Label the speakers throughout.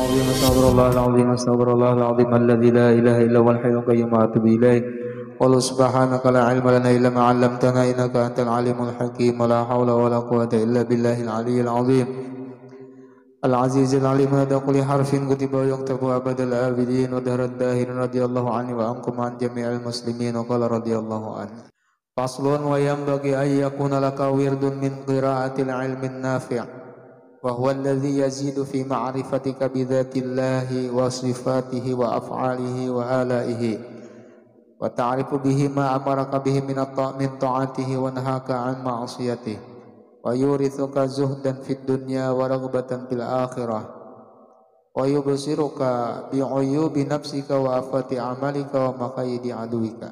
Speaker 1: العظيم استغفر الله العظيم استغفر الله العظيم الذي لا إله إلا هو الحي القيوم وأتوب إليه. قل سبحانك لا علم لنا إلا ما علمتنا إنك أنت العليم الحكيم ولا حول ولا قوة إلا بالله العلي العظيم العزيز العليم لدى كل حرف كتب ويكتب أبد الآبدين ودهر الداهر رضي الله عني وعنكم عن جميع المسلمين وقال رضي الله عنه. فصل وينبغي أن يكون لك ورد من قراءة العلم النافع وهو الذي يزيد في معرفتك بذات الله وصفاته وأفعاله وآلائه وتعرف به ما أمرك به من طاعته ونهاك عن معصيته ويورثك زهدا في الدنيا ورغبة في الآخرة ويبصرك بعيوب نفسك وآفات عملك ومكايد عدوك.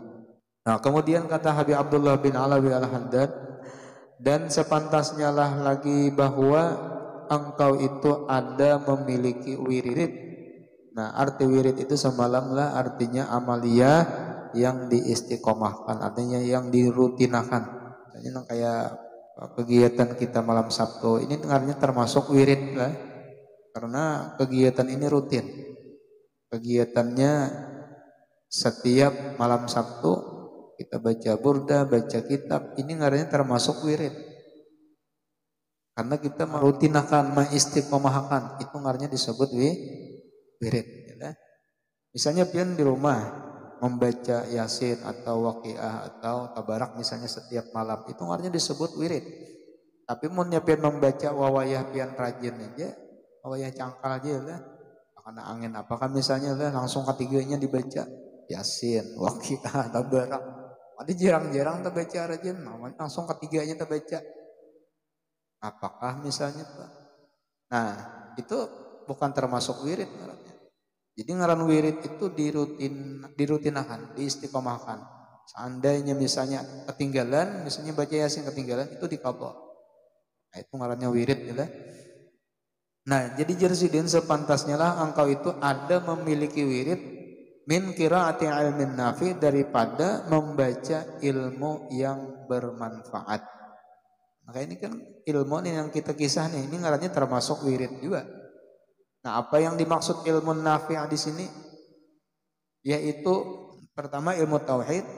Speaker 1: Nah, kemudian kata Habib Abdullah bin Alawi Al-Haddad, dan sepantasnya lah lagi bahwa engkau itu ada memiliki wirid. Nah, arti wirid itu semalamlah artinya amalia yang diistiqomahkan, artinya yang dirutinakan. Ini kayak kegiatan kita malam Sabtu ini artinya termasuk wirid lah, karena kegiatan ini rutin. Kegiatannya setiap malam Sabtu kita baca burda, baca kitab, ini artinya termasuk wirid. Karena kita merutinakan, mengistiqomahkan, itu artinya disebut wirid. Ya. Misalnya pian di rumah membaca Yasin atau Waqiah atau Tabarak misalnya setiap malam, itu artinya disebut wirid. Tapi mun pian membaca wawayah pian rajin aja, wawayah cangkal aja lah, karena angin apakah misalnya lah langsung ketiganya dibaca Yasin, Waqiah, Tabarak. Ada jarang-jarang terbaca rajin, langsung ketiganya terbaca. Apakah misalnya Pak? Nah, itu bukan termasuk wirid ngarannya. Jadi ngaran wirid itu dirutinakan, diistiqomahkan. Seandainya misalnya ketinggalan, misalnya baca Yasin ketinggalan, itu dikabul. Nah, itu ngarannya wirid ya. Nah, jadi jersidin sepantasnya lah engkau itu ada memiliki wirid min qiraati ilmin nafi, daripada membaca ilmu yang bermanfaat. Maka ini kan ilmu nih yang kita kisah nih, ini ngarannya termasuk wirid juga. Nah, apa yang dimaksud ilmu nafi' di sini? Yaitu pertama ilmu tauhid,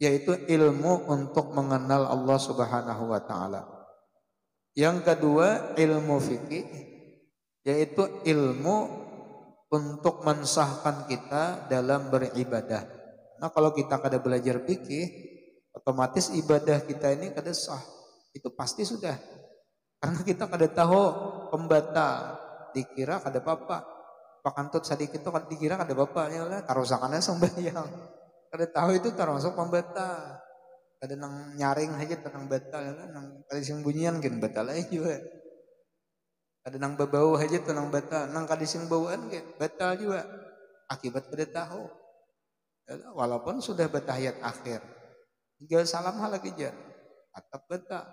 Speaker 1: yaitu ilmu untuk mengenal Allah Subhanahu wa taala. Yang kedua ilmu fikih, yaitu ilmu untuk mensahkan kita dalam beribadah. Nah, kalau kita kada belajar fikih, otomatis ibadah kita ini kada sah. Itu pasti sudah. Karena kita kada tahu pembatal, dikira kada apa-apa. Pakantut sedikit itu dikira kada apa-apa, ya lah tarusakannya sembahyang. Kada tahu itu termasuk pembatal. Kada nang nyaring aja tentang batal, ya lah nang kada sembunyian gen batal aja juga. Ada nang babau aja tuh nang batal, nang kadising bauan ke batal juga. Akibat kada tahu. Walaupun sudah bertahiyat akhir, tinggal salam lagi jar, atap batal.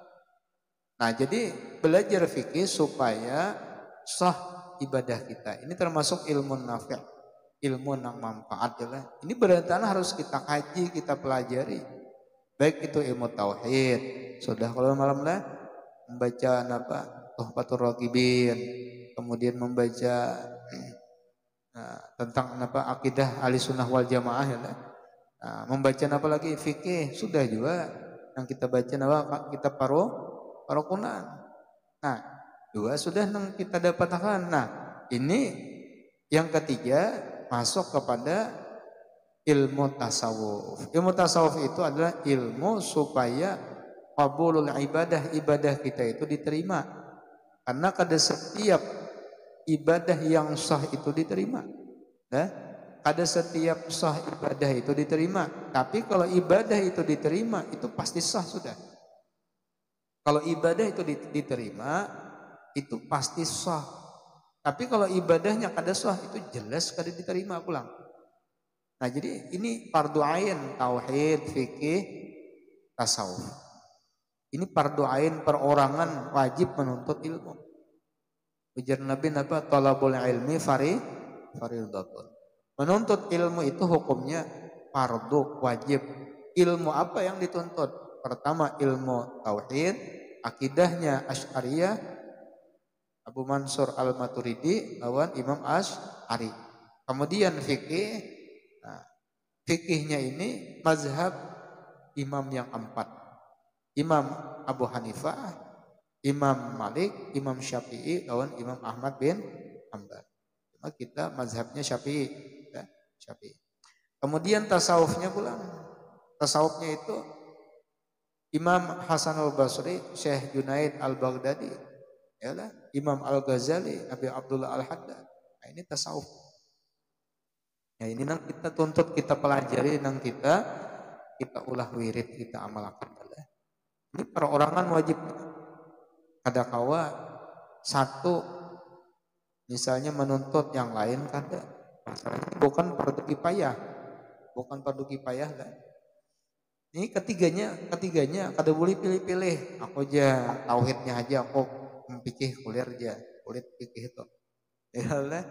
Speaker 1: Nah, jadi belajar fikih supaya sah ibadah kita. Ini termasuk ilmu nafi', ilmu nang manfaat ya. Ini berantakan harus kita kaji, kita pelajari. Baik itu ilmu tauhid. Sudah kalau malam lah membaca apa? Tuhfatur Raqibin, kemudian membaca tentang apa akidah Ahlussunnah wal Jamaah ya. Membaca apa lagi fikih sudah juga yang kita baca apa kita parokunan. Nah, dua sudah yang kita dapatkan. Nah, ini yang ketiga masuk kepada ilmu tasawuf. Ilmu tasawuf itu adalah ilmu supaya qabulul ibadah kita itu diterima. Karena kada setiap ibadah yang sah itu diterima. Nah, kada setiap sah ibadah itu diterima. Tapi kalau ibadah itu diterima, itu pasti sah sudah. Kalau ibadah itu diterima, itu pasti sah. Tapi kalau ibadahnya kada sah, itu jelas kada diterima pulang. Nah, jadi ini fardu ain, tauhid, fikih, tasawuf. Ini fardu ain perorangan wajib menuntut ilmu. Ujar Nabi apa? Talabul ilmi faridatun. Menuntut ilmu itu hukumnya fardu wajib. Ilmu apa yang dituntut? Pertama ilmu tauhid, akidahnya Asy'ariyah, Abu Mansur Al-Maturidi lawan Imam Asy'ari. Kemudian fikih, nah, fikihnya ini mazhab imam yang empat. Imam Abu Hanifah, Imam Malik, Imam Syafi'i lawan Imam Ahmad bin Hanbal. Cuma kita mazhabnya Syafi'i, ya, Syafi'i. Kemudian tasawufnya pula. Tasawufnya itu Imam Hasan al-Basri, Syekh Junaid al-Baghdadi, yalah, Imam Al-Ghazali, Abi Abdullah Al-Haddad. Nah, ini tasawuf. Ya, ini nang kita tuntut, kita pelajari, nang kita ulah wirid, kita amalkan. Ini perorangan wajib. Ada kawa satu misalnya menuntut yang lain kada. Masalahnya bukan fardu kifayah. Bukan fardu kifayah lah. Ini ketiganya kada boleh pilih-pilih. Aku aja tauhidnya aja, aku pikir kuliah aja, kulit pikir itu. Ya lah.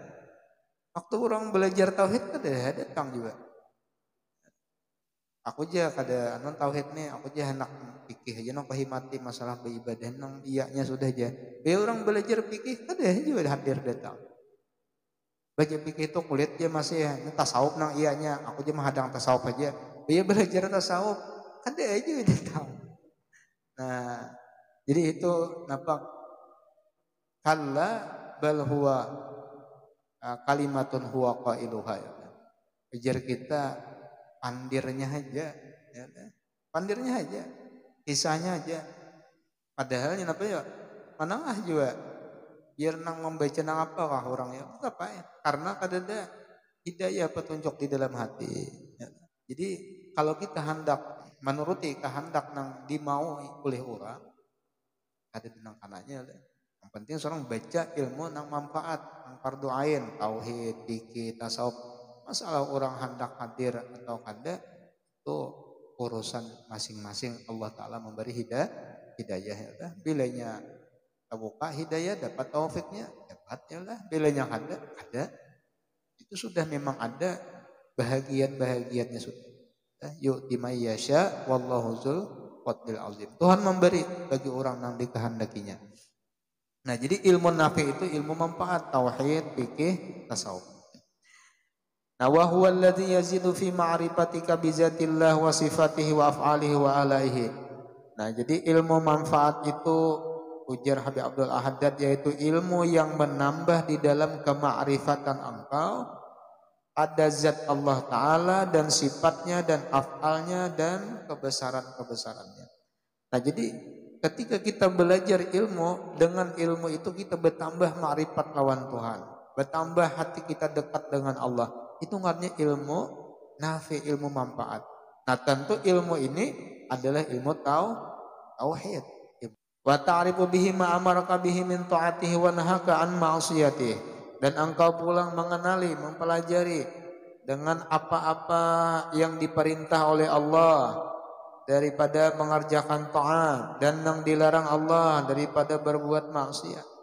Speaker 1: Waktu orang belajar tauhid kada datang juga. Aku aja kada anon tauhid nih, aku aja hendak pikir aja nang pahimati masalah beribadah nang iyanya sudah aja. Be orang belajar pikir kada juga hadir datang. Baca pikir itu kulit aja masih tasawuf nang iyanya, aku aja menghadang tasawuf aja. Be belajar tasawuf kada aja datang. Nah, jadi itu nampak kalla bal huwa kalimatun huwa qailuha. Ujar kita pandirnya aja, ya, pandirnya aja, kisahnya aja. Padahal apa ya, manangah juga, biar nang membaca nang apakah orangnya, apa ya? Karena kadada hidayah petunjuk di dalam hati. Ya. Jadi kalau kita hendak menuruti kehendak nang dimau oleh orang, ada nang kananya. Yang penting seorang baca ilmu nang manfaat, nang fardu ain, tauhid, fikih, tasawuf. Masalah orang hendak hadir atau kada itu urusan masing-masing. Allah Ta'ala memberi hidayah ya. Bilanya terbuka hidayah, dapat taufiknya, dapat ya lah. Bilanya kada, itu sudah memang ada bahagiannya sudah. Yu'ti may yasha wallahu dzul fadlil azim. Tuhan memberi bagi orang yang dikehendakinya. Nah, jadi ilmu nafi itu ilmu manfaat, tauhid, fikih, tasawuf. Nah, wa huwa alladhi yazidu fi ma'rifatika bi zatillah wa sifatihi wa af'alihi wa alaihi. Nah, jadi ilmu manfaat itu ujar Habib Abdul Haddad yaitu ilmu yang menambah di dalam kemakrifatan engkau pada zat Allah Ta'ala dan sifatnya dan af'alnya dan kebesaran-kebesarannya. Nah, jadi ketika kita belajar ilmu, dengan ilmu itu kita bertambah makrifat lawan Tuhan, bertambah hati kita dekat dengan Allah. Itu artinya ilmu nafi, ilmu manfaat. Nah, tentu ilmu ini adalah ilmu tauhid. Wa ta'rifu bihi ma amaraka bihi min ta'atihi wa nahaka an ma'siyatihi. Dan engkau pulang mengenali, mempelajari dengan apa-apa yang diperintah oleh Allah daripada mengerjakan taat dan yang dilarang Allah daripada berbuat maksiat.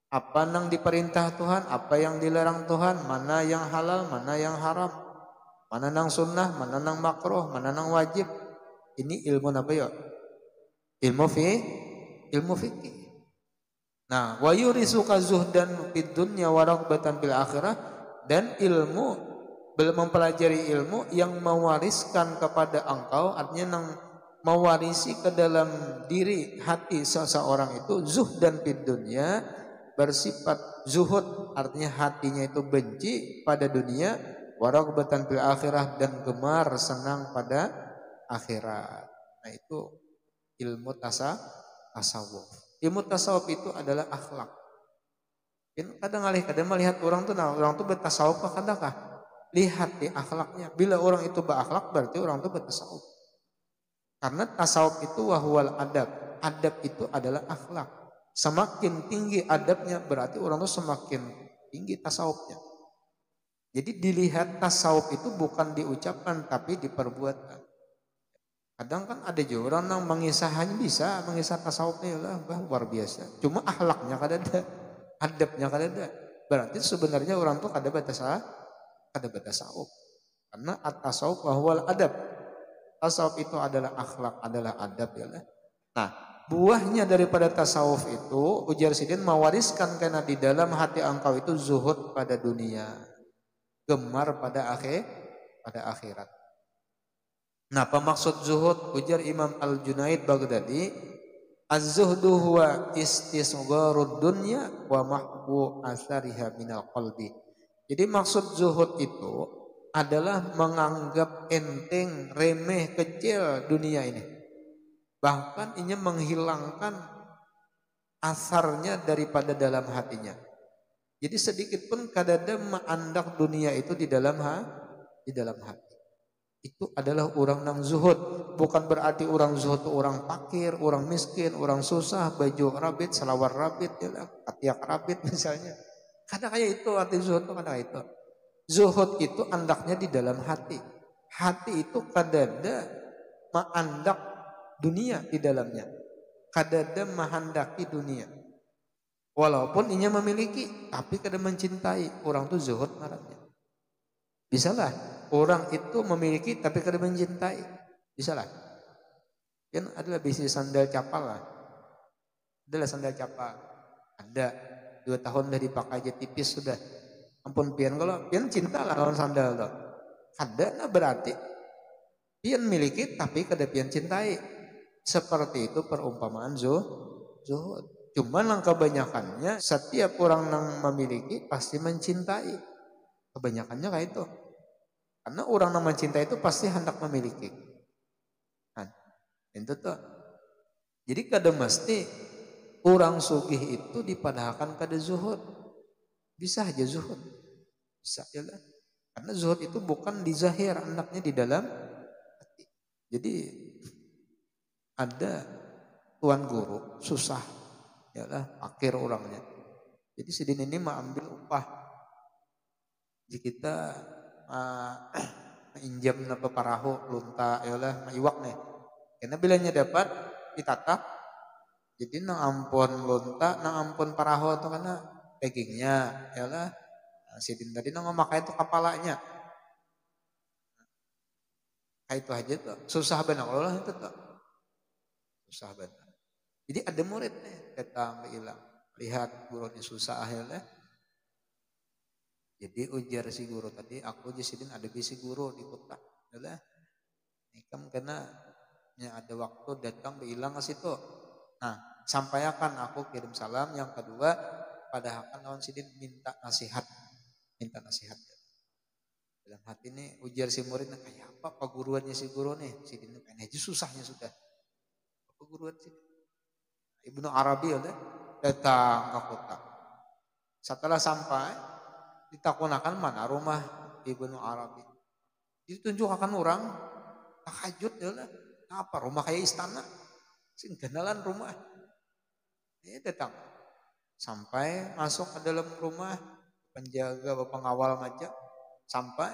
Speaker 1: Apa yang diperintah Tuhan, apa yang dilarang Tuhan, mana yang halal, mana yang haram, mana yang sunnah, mana yang makruh, mana yang wajib. Ini ilmu apa ya? Ilmu fikih. Nah, wa yurisuka zuhdan fid dunya wa raghbatan fil akhirah, dan ilmu belum mempelajari ilmu yang mewariskan kepada engkau, artinya yang mewarisi ke dalam diri hati seseorang itu zuhdan fid dunya, bersifat zuhud, artinya hatinya itu benci pada dunia, waraghbatan fil akhirah, dan gemar senang pada akhirat. Nah, itu ilmu tasawuf. Ilmu tasawuf itu adalah akhlak. Kadang melihat orang tuh bertasawuf kadangkah? Lihat di akhlaknya. Bila orang itu berakhlak berarti orang itu bertasawuf. Karena tasawuf itu wahwal adab. Adab itu adalah akhlak. Semakin tinggi adabnya berarti orang itu semakin tinggi tasawufnya. Jadi dilihat tasawuf itu bukan diucapkan tapi diperbuatkan. Kadang kan ada juga orang yang mengisahnya bisa, mengisah tasawufnya lah luar biasa. Cuma akhlaknya kada ada, adabnya kada ada. Berarti sebenarnya orang itu kada bertasawuf. Karena at-tasawuf wahwal adab. Tasawuf itu adalah akhlak, adalah adab ya lah. Nah, buahnya daripada tasawuf itu ujar sidin mewariskan karena di dalam hati engkau itu zuhud pada dunia, gemar pada akhirat. Nah, apa maksud zuhud? Ujar Imam Al-Junaid Baghdadi, az-zuhdu huwa istisgharud dunya wa mahwu asariha minal qalbi. Jadi maksud zuhud itu adalah menganggap enteng, remeh, kecil dunia ini. Bahkan ini menghilangkan asarnya daripada dalam hatinya. Jadi sedikit pun kadada mengandak dunia itu di dalam hati. Itu adalah orang nang zuhud. Bukan berarti orang zuhud itu orang fakir, orang miskin, orang susah, baju rabit, selawar rabit, katiak rabit misalnya. Kadang kayak itu arti zuhud itu, kadang kayak itu. Zuhud itu andaknya di dalam hati. Hati itu kadada mengandak dunia di dalamnya. Kadada menghendaki dunia. Walaupun inya memiliki, tapi kadang mencintai. Orang itu zuhud marahnya. Bisalah orang itu memiliki tapi kadang mencintai. Bisalah. Kan adalah bisnis sandal capal lah. Adalah sandal capal. Ada 2 tahun dari dipakai aja tipis sudah. Ampun pian kalau pian cinta lah lawan sandal tuh. Ada nah berarti pian miliki tapi kadang pian cintai. Seperti itu perumpamaan zuhud. Cuman yang kebanyakannya setiap orang yang memiliki pasti mencintai. Kebanyakannya kayak itu. Karena orang yang mencintai itu pasti hendak memiliki. Nah, itu tuh. Jadi kadang mesti orang sugih itu dipadahkan kada zuhud. Bisa aja zuhud. Bisa aja lah. Karena zuhud itu bukan di zahir, hendaknya di dalam hati. Jadi ada tuan guru susah, yalah akhir orangnya. Jadi sidin ini mengambil upah. Jadi kita injam napa parahu lunta yalah iwak nih. Karena bilanya dapat ditatap. Jadi nang ampun lunta, nang ampun parahu itu karena dagingnya yalah. Sidin tadi nang memakai itu kepalanya. Kayak itu aja tuh. Susah benar Allah itu tuh. Susah benar. Jadi ada murid nih datang hilang. Lihat gurunya susah akhirnya. Jadi ujar si guru tadi, aku jasidin ada bisi guru di kota. Yalah. Nikam karena ada waktu datang hilang ke situ. Nah, sampaikan aku kirim salam. Yang kedua, padahal lawan sidin minta nasihat. Minta nasihat. Dalam hati ini ujar si murid, kayak apa guruannya si guru nih? Sidin pengen aja susahnya sudah. Apa guruan sih? Ibnu Arabi ya datang ke kota. Setelah sampai, ditakunakan mana rumah Ibnu Arabi. Ditunjukkan orang tahajud ya lah. Apa rumah kayak istana? Sing kenalan rumah. Dia datang. Sampai masuk ke dalam rumah, penjaga pengawal macam sampai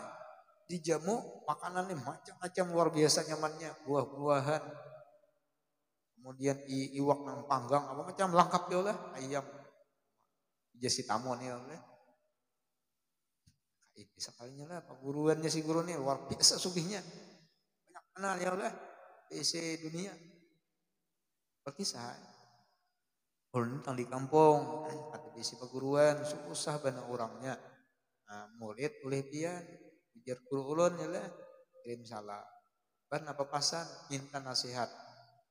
Speaker 1: dijamu makanannya macam-macam luar biasa nyamannya, buah-buahan. Kemudian iwak nang panggang apa macam lengkap ya lah, ayam. Jasi tamu nih oleh. Bisa kalinya lah guruannya si guru nih luar biasa sugihnya. Banyak kenal ya Allah isi dunia. Berkisah. Ulun tang di kampung ada isi peguruan susah benar orangnya. Nah, murid oleh pian ujar guru ulun ya lah kirim salam. Ban apa pasan minta nasihat.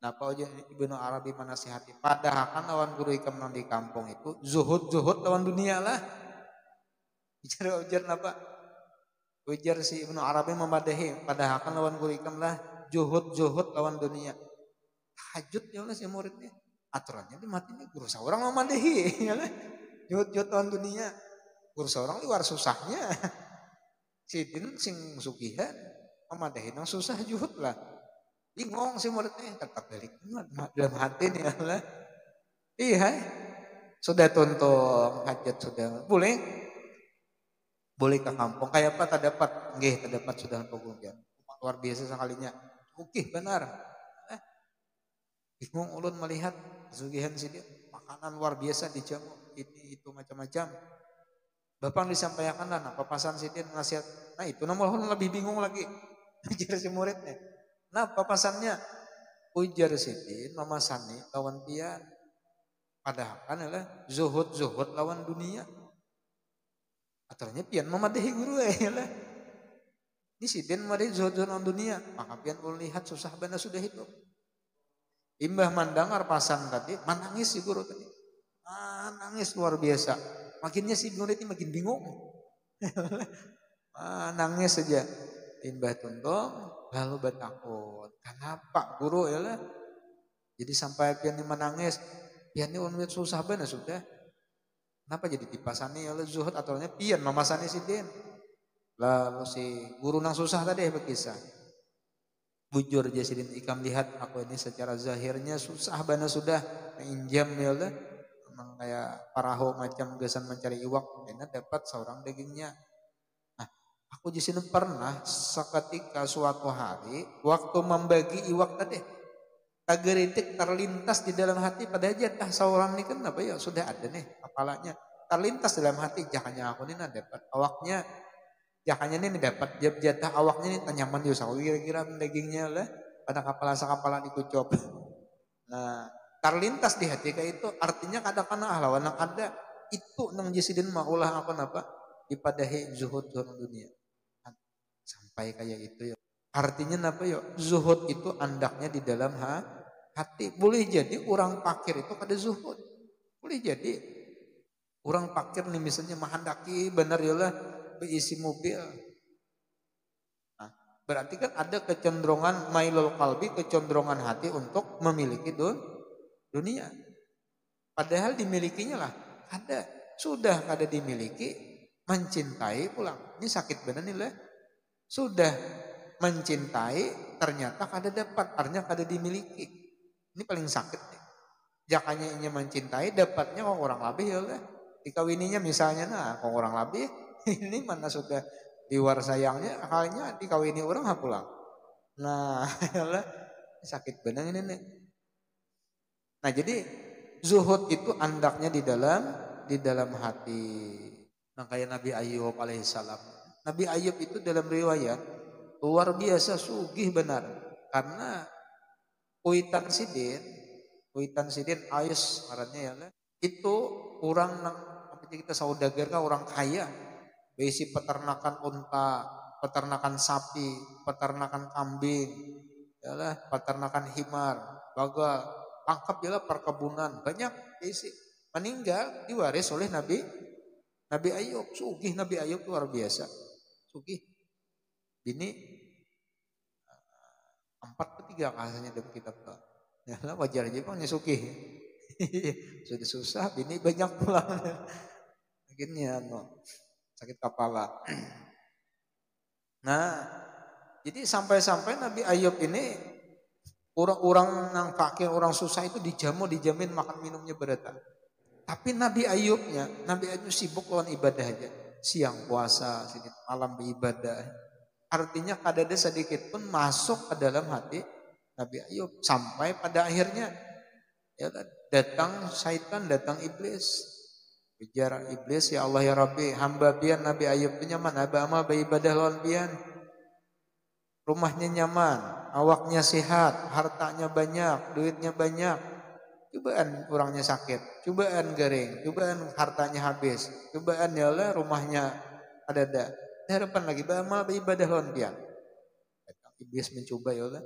Speaker 1: Napa aja Ibnu Arabi menasihati padahal kan lawan guru ikam nang di kampung itu zuhud lawan dunia lah. Ujar napa? Ujar si Ibnu Arabi memadahi padahal kan lawan guru ikam lah juhud lawan dunia. Tahajud ya lah si muridnya. Aturannya di matinya guru seorang memadahi ya lah. Juhud lawan dunia. Guru seorang luar susahnya. Sidin sing sugihan memadahi nang susah juhud lah. Bingung si muridnya tetap balik dalam hati nih ya lah. Iya. Sudah tuntung hajat sudah boleh ke kampung kayak apa tak dapat nggih tak dapat sudah pengungsian luar biasa sekalinya oke benar bingung ulun melihat sugihan sini makanan luar biasa dijamu ini itu macam-macam bapak disampaikan lah nah papasan sini nasihat nah itu namun lebih bingung lagi ajar si muridnya nah papasannya Ujar sidin mama sani lawan pian. Padahal kan adalah zuhud lawan dunia. Aturnya pian mamadehi guru lah. Ini sidin mamadehi zuhud lawan dunia. Maka pian ulun lihat susah bana sudah hidup. Imbah mandangar pasan tadi, menangis si guru tadi. Nangis luar biasa. Makinnya si murid ini makin bingung. Nangis saja. Imbah tuntung, lalu bertakut. Kenapa guru ya lah? Jadi sampai pian ini menangis, pian ini unwit susah benar sudah. Kenapa jadi dipasani oleh zuhud aturannya pian mamasani si den. Lalu si guru nang susah tadi berkisah. Bujur Jasidin Ikam lihat aku ini secara zahirnya susah benar sudah injam ya lah. Memang kayak paraho macam gesan mencari iwak, enak dapat seorang dagingnya. Nah, aku di sini pernah seketika suatu hari waktu membagi iwak tadi kageritik terlintas di dalam hati pada jatah seorang ini kan apa ya sudah ada nih kepalanya terlintas dalam hati jakanya aku ini dapat awaknya jakanya ini dapat jatah awaknya ini tanyaman yusau kira-kira dagingnya lah pada kepala dikucop. Nah terlintas di hati kayak itu artinya kadang-kadang lawan ada itu nang jisidin maulah apa dipadahi zuhud dunia sampai kayak itu ya artinya apa ya zuhud itu andaknya di dalam hati. Boleh jadi orang pakir itu kada zuhud. Boleh jadi orang pakir nih misalnya mahandaki benar ya lah berisi mobil. Nah, berarti kan ada kecenderungan mailul qalbi, kecenderungan hati untuk memiliki dunia. Padahal dimilikinya lah ada. Sudah kada dimiliki, mencintai pulang. Ini sakit benar nih lah. Sudah mencintai ternyata kada dapat, artinya kada dimiliki. Ini paling sakit nih. Jakanya ini mencintai, dapatnya kok orang lebih ya lah. Dikawininya misalnya, kok orang lebih, ini mana sudah diwar sayangnya, akhirnya dikawini orang pulang. Nah, ya lah, sakit benar ini nih. Nah jadi zuhud itu andaknya di dalam hati. Nah kayak Nabi Ayub alaihissalam. Nabi Ayub itu dalam riwayat luar biasa sugih benar karena Kuitan Sidin Ayus ngarannya ya lah. Itu orang nang apa kita saudagar kan orang kaya. Besi peternakan unta, peternakan sapi, peternakan kambing, ya lah, peternakan himar, bagal, tangkap ya lah perkebunan, banyak besi. Meninggal diwaris oleh Nabi Ayub. Sugih Nabi Ayub luar biasa. Sugih. Bini 4/3 kasanya dalam kitab tuh. Ya lah wajar aja bang nyusuki. Sudah susah, bini banyak pulang. Akhirnya sakit kepala. Nah, jadi sampai-sampai Nabi Ayub ini orang-orang yang fakir, orang susah itu dijamin makan minumnya berata. Tapi Nabi Ayub sibuk lawan ibadah aja. Siang puasa, malam beribadah. Artinya kada ada sedikit pun masuk ke dalam hati Nabi Ayub. Sampai pada akhirnya ya datang syaitan, datang iblis. Bicara iblis, ya Allah ya Rabbi, hamba pian Nabi Ayub itu nyaman, hamba amal beribadah lawan pian. Rumahnya nyaman, awaknya sehat, hartanya banyak, duitnya banyak. Cobaan orangnya sakit, cobaan garing, cobaan hartanya habis, cobaan ya Allah rumahnya ada. Harapan lagi beramal beribadah lawan pian. Iblis mencoba ya Allah.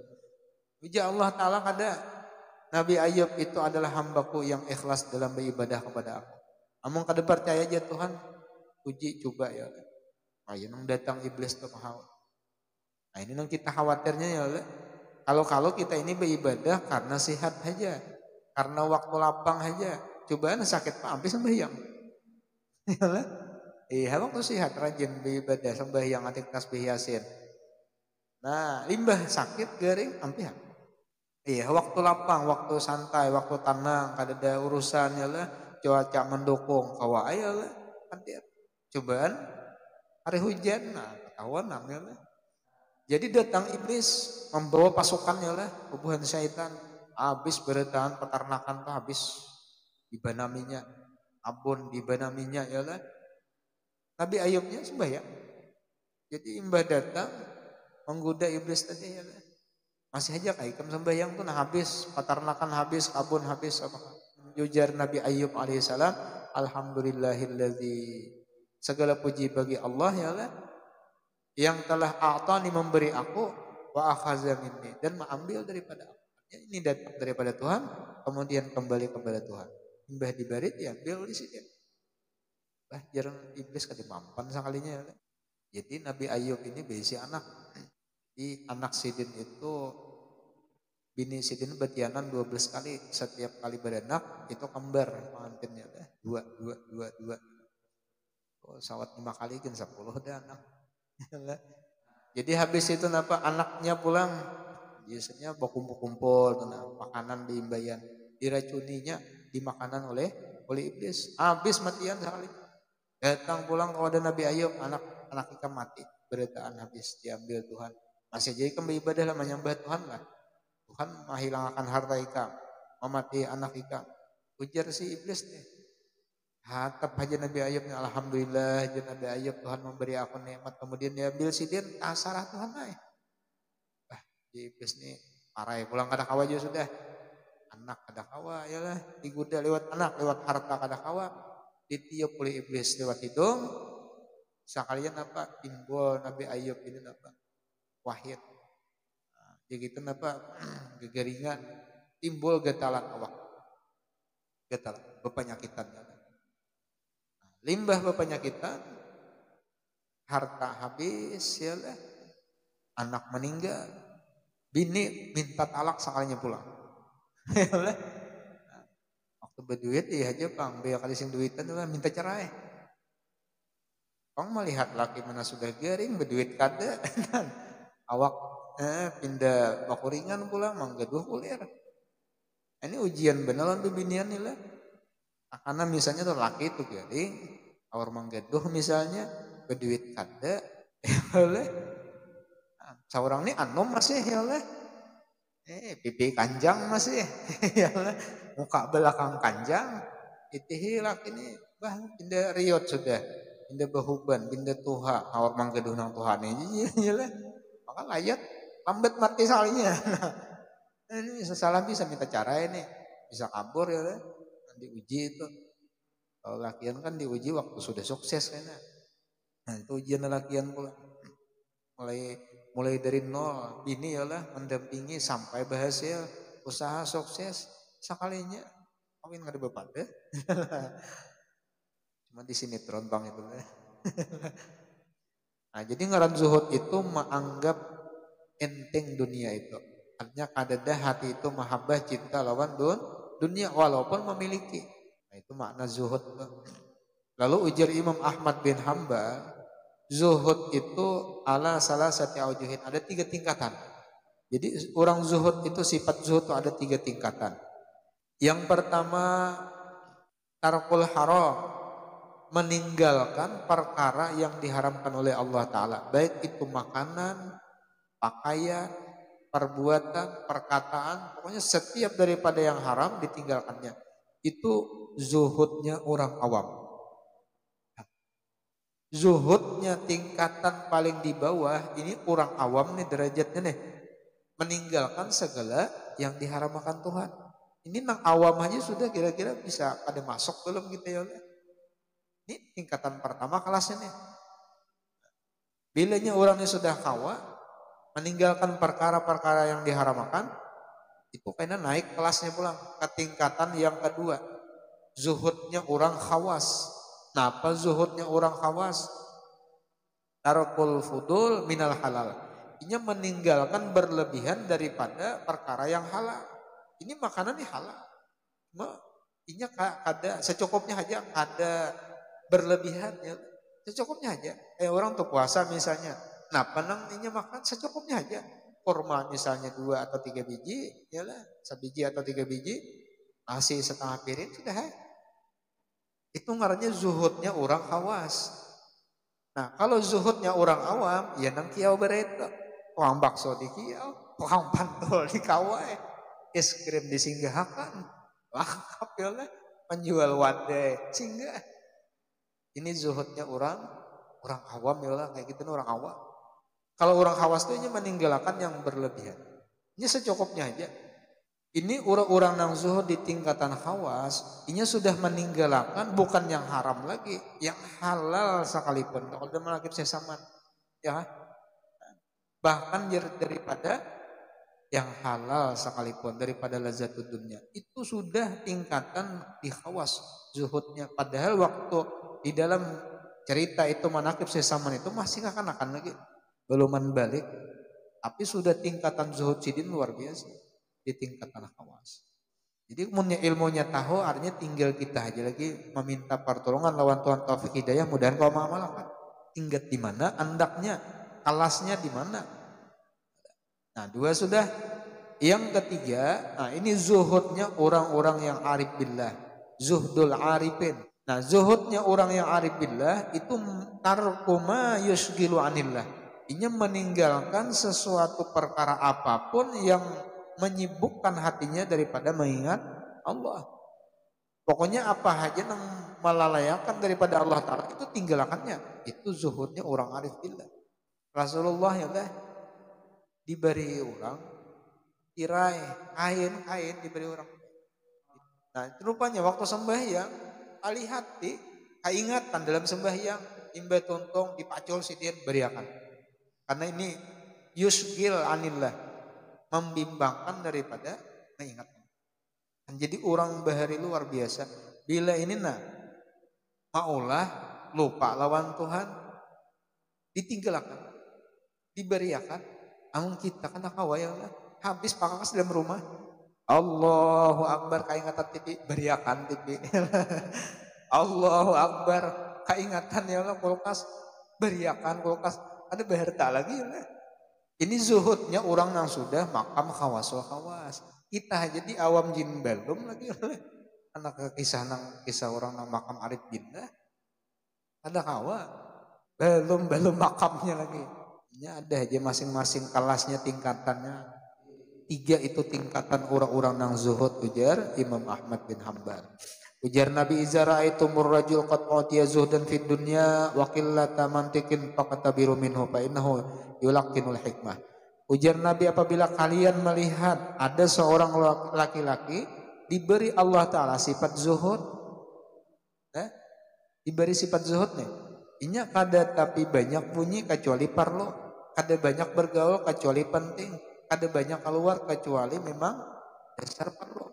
Speaker 1: Ujar Allah Ta'ala kada Nabi Ayub itu adalah hambaku yang ikhlas dalam beribadah kepada aku. Among kada percaya aja Tuhan, uji coba ya Allah. Ayo nang datang iblis tuh mahal. Nah ini nang kita khawatirnya ya Allah. Kalau kita ini beribadah karena sehat aja, karena waktu lapang aja, cobaan sakit pak hampir sembahyang. Ya Allah. Iya waktu sehat rajin beribadah sembahyang atik tasbih yasin. Nah limbah sakit garing hampir. Iya waktu lapang, waktu santai, waktu tenang, kada ada urusan ya lah, cuaca mendukung, kawa ya lah, hadir. Cobaan hari hujan, nah ketahuan namanya lah. Jadi datang iblis membawa pasukannya lah, hubungan syaitan, habis bertahan peternakan tuh habis dibanaminya, abon dibanaminya ya lah. Nabi Ayubnya sembahyang. Jadi imbah datang menggoda iblis tadi ya lah. Masih aja kaikam sembahyang tuh nah habis, peternakan habis, kabun habis apa. Ujar Nabi Ayub alaihissalam, alhamdulillahilladzi, segala puji bagi Allah ya Allah yang telah a'tani memberi aku wa akhadha minni dan mengambil daripada aku. Ya, ini datang daripada Tuhan, kemudian kembali kepada Tuhan. Imbah dibarit ya ambil di sini. Bah jarang iblis kadang mampan sekalinya ya. Jadi Nabi Ayub ini berisi anak. Di anak Sidin itu bini Sidin betianan 12 kali, setiap kali beranak itu kembar pengantinnya dah. Dua. Oh, sawat 5 kali kan 10 dah anak. Jadi habis itu napa anaknya pulang biasanya berkumpul-kumpul makanan di imbayan diracuninya di makanan oleh iblis. Habis matian sekali. Datang pulang kepada Nabi Ayub, anak ikan mati, beritaan habis diambil Tuhan. Masih jadi kembali ibadah lah menyembah Tuhan lah. Tuhan menghilangkan harta ikan, memati anak ikan. Ujar si iblis nih. Hatap aja Nabi Ayub nih, alhamdulillah aja Nabi Ayub Tuhan memberi aku nikmat. Kemudian diambil sidin, tasarah Tuhan naik. Bah, si iblis nih parah ya, pulang kada kawa juga sudah. Anak kada kawa ya lah, digoda lewat anak, lewat harta kada kawa. Ditiup oleh iblis lewat hidung. Sekalian apa timbul Nabi Ayub ini apa wahid. Jadi gitu apa gegeringan timbul getalan awak. Getalan bepenyakitan. Limbah bepenyakitan, harta habis ya lah. Anak meninggal. Bini minta talak sekalinya pulang. Ya lah. Waktu berduit ya aja Bang, biar kali sing duitan lah minta cerai. Kau melihat laki mana sudah garing berduit kada kan awak pindah bakuringan pula manggaduh kuliah. Ini ujian beneran tuh binian nih lah. Karena misalnya tuh laki itu garing, awak manggaduh misalnya berduit kada, oleh seorang ini anom masih ya oleh, pipi kanjang masih ya oleh, muka belakang kanjang, itu laki ini bah pindah riot sudah. Pindah bahuban, pindah tuha, awak manggaduh nang Tuhan ini lah. Maka layat lambat mati salinya. Ini bisa salah bisa minta cara ini, bisa kabur ya lah. Diuji itu. Kalau lakian kan diuji waktu sudah sukses kan. Nah itu ujian lakian pula. Mulai dari nol, ini ya lah mendampingi sampai berhasil, usaha sukses sekalinya. Kawin nggak ada beban deh. Cuma di sinetron bang itu. Nah jadi ngaran zuhud itu menganggap enteng dunia itu. Artinya kadadah hati itu mahabbah cinta lawan dunia walaupun memiliki. Nah itu makna zuhud. Lalu ujar Imam Ahmad bin Hanbal, zuhud itu ala salah satu aujuhin, ada 3 tingkatan. Jadi orang zuhud itu sifat zuhud itu ada 3 tingkatan. Yang pertama tarkul haram, meninggalkan perkara yang diharamkan oleh Allah Ta'ala. Baik itu makanan, pakaian, perbuatan, perkataan. Pokoknya setiap daripada yang haram ditinggalkannya. Itu zuhudnya orang awam. Zuhudnya tingkatan paling di bawah. Ini orang awam nih derajatnya nih. Meninggalkan segala yang diharamkan Tuhan. Ini nang awam aja sudah kira-kira bisa ada masuk belum gitu ya. Ini tingkatan pertama kelasnya nih. Bilanya orangnya sudah kawa, meninggalkan perkara-perkara yang diharamkan, itu kayaknya naik kelasnya pulang ke tingkatan yang kedua. Zuhudnya orang khawas. Kenapa zuhudnya orang khawas? Tarkul fudul minal halal. Ini meninggalkan berlebihan daripada perkara yang halal. Ini makanan ini halal. Ini ada secukupnya aja, ada berlebihan ya secukupnya aja. Orang tuh puasa misalnya, nah penangnya makan secukupnya aja. Kurma misalnya 2 atau 3 biji, ya lah, 1 biji atau 3 biji, nasi setengah piring sudah. Itu ngarannya zuhudnya orang khawas. Nah kalau zuhudnya orang awam, ya nang kiau bereta, tukang bakso di kiau, tukang pantol di kawai, es krim disinggahakan, lengkap ya lah, penjual wadai singgah. Ini zuhudnya orang awam ya lah, kayak gitu orang awam. Kalau orang khawas itu meninggalkan yang berlebihan. Ini secukupnya aja. Ini orang-orang nang zuhud di tingkatan khawas, ini sudah meninggalkan bukan yang haram lagi, yang halal sekalipun. Kalau dia melakip sesaman, ya bahkan daripada yang halal sekalipun, daripada lazatud dunia, itu sudah tingkatan di khawas zuhudnya. Padahal waktu di dalam cerita itu manakib sesaman itu masih kakan-kakan lagi, belum balik, tapi sudah tingkatan zuhud sidin luar biasa di tingkatan khawas. Jadi ilmunya tahu, artinya tinggal kita aja lagi meminta pertolongan lawan Tuhan taufik hidayah, mudahan kau mengamalkan. Tingkat di mana andaknya, kelasnya di mana. Nah, dua sudah. Yang ketiga, nah ini zuhudnya orang-orang yang arif billah, zuhdul arifin. Nah, zuhudnya orang yang arif billah itu tarkuma yusgilu anillah. Ini meninggalkan sesuatu perkara apapun yang menyibukkan hatinya daripada mengingat Allah. Pokoknya apa aja yang melalayakan daripada Allah Ta'ala itu tinggalkannya. Itu zuhudnya orang arif billah. Rasulullah ya Allah diberi orang tirai, kain diberi orang. Nah, rupanya waktu sembahyang, alih hati, keingatan dalam sembahyang, imba tontong dipacul sidin beriakan. Karena ini yusgil anillah, membimbangkan daripada mengingat. Jadi orang bahari luar biasa. Bila ini maulah lupa lawan Tuhan, ditinggalkan, diberiakan. Amun kita kena kawayang habis pakakas dalam rumah. Allahu Akbar, keingatan TV, beriakan TV. Allahu Akbar, keingatan ya Allah kulkas, beriakan kulkas. Ada berta lagi ya Allah. Ini zuhudnya orang yang sudah makam khawasul khawas. Kita aja di awam jin belum lagi oleh anak kisah orang yang makam arif billah. Ada kawa belum makamnya lagi. Ini ada aja masing-masing kelasnya tingkatannya. 3 itu tingkatan orang-orang yang zuhud, ujar Imam Ahmad bin Hanbal. Ujar Nabi izara itu murrajul qad utiya zuhdan fid dunya wa qillata mantiqin faqatabiru minhu fa innahu yulaqinul hikmah. Ujar Nabi, apabila kalian melihat ada seorang laki-laki diberi Allah Ta'ala sifat zuhud, diberi sifat zuhud nih, inya kada tapi banyak bunyi kecuali parlo, kada banyak bergaul kecuali penting, kada banyak keluar kecuali memang dasar parlo.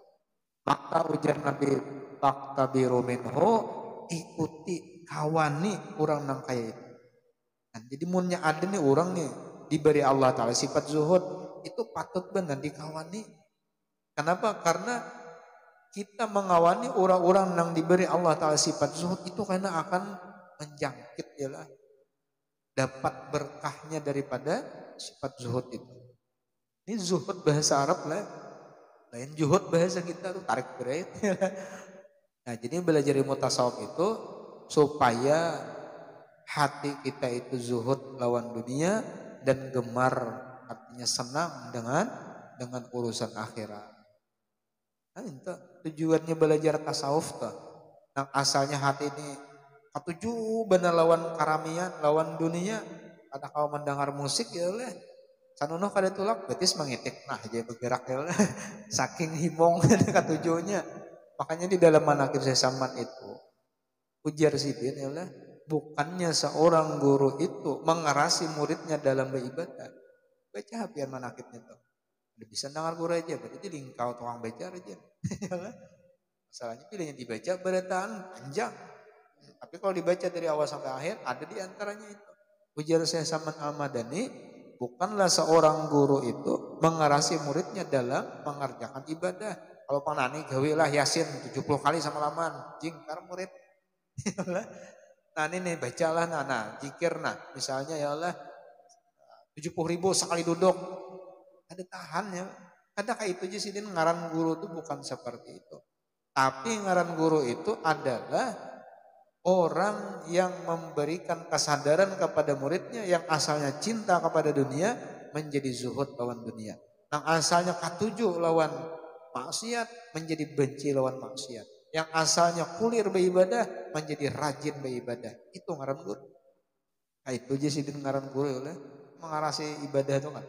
Speaker 1: Maka ujar Nabi, faqtabiru minhu, ikuti kawani orang nang kaya itu. Nah, jadi munnya ada nih orang nih diberi Allah Ta'ala sifat zuhud, itu patut benar dikawani. Kenapa? Karena kita mengawani orang-orang yang diberi Allah Ta'ala sifat zuhud itu karena akan menjangkit ya lah, dapat berkahnya daripada sifat zuhud itu. Ini zuhud bahasa Arab lah, lain zuhud bahasa kita tuh tarik berait. Nah, jadi belajar ilmu tasawuf itu supaya hati kita itu zuhud lawan dunia dan gemar, artinya senang dengan urusan akhirat. Nah, itu tujuannya belajar tasawuf tuh. Nah, asalnya hati ini ketujuh benar lawan karamian, lawan dunia. Ada kau mendengar musik ya oleh sanuno kada tulak betis mengitik. Nah, jadi bergerak ya oleh saking himong ketujuhnya. Makanya di dalam manakib sesaman itu ujar sidin ya oleh, bukannya seorang guru itu mengerasi muridnya dalam beribadah. Baca hapian manakibnya tuh. Udah bisa dengar guru aja, berarti lingkau tukang baca aja. Masalahnya pilihnya dibaca berataan panjang. Tapi kalau dibaca dari awal sampai akhir, ada di antaranya itu. Ujar Syekh Saman Al-Madani, bukanlah seorang guru itu mengerasi muridnya dalam mengerjakan ibadah. Kalau panani gawilah Yasin 70 kali sama laman, jing karena murid. Nah ini bacalah zikir misalnya ya Allah 70.000 sekali duduk. Ada tahannya. Ada kayak itu aja sih, ngaran guru itu bukan seperti itu. Tapi ngaran guru itu adalah orang yang memberikan kesadaran kepada muridnya yang asalnya cinta kepada dunia menjadi zuhud lawan dunia. Yang asalnya ketujuh lawan maksiat menjadi benci lawan maksiat. Yang asalnya kulir beribadah menjadi rajin beribadah. Itu ngaran guru. Nah, itu aja sih ngaran guru oleh mengarasi ibadah itu kan.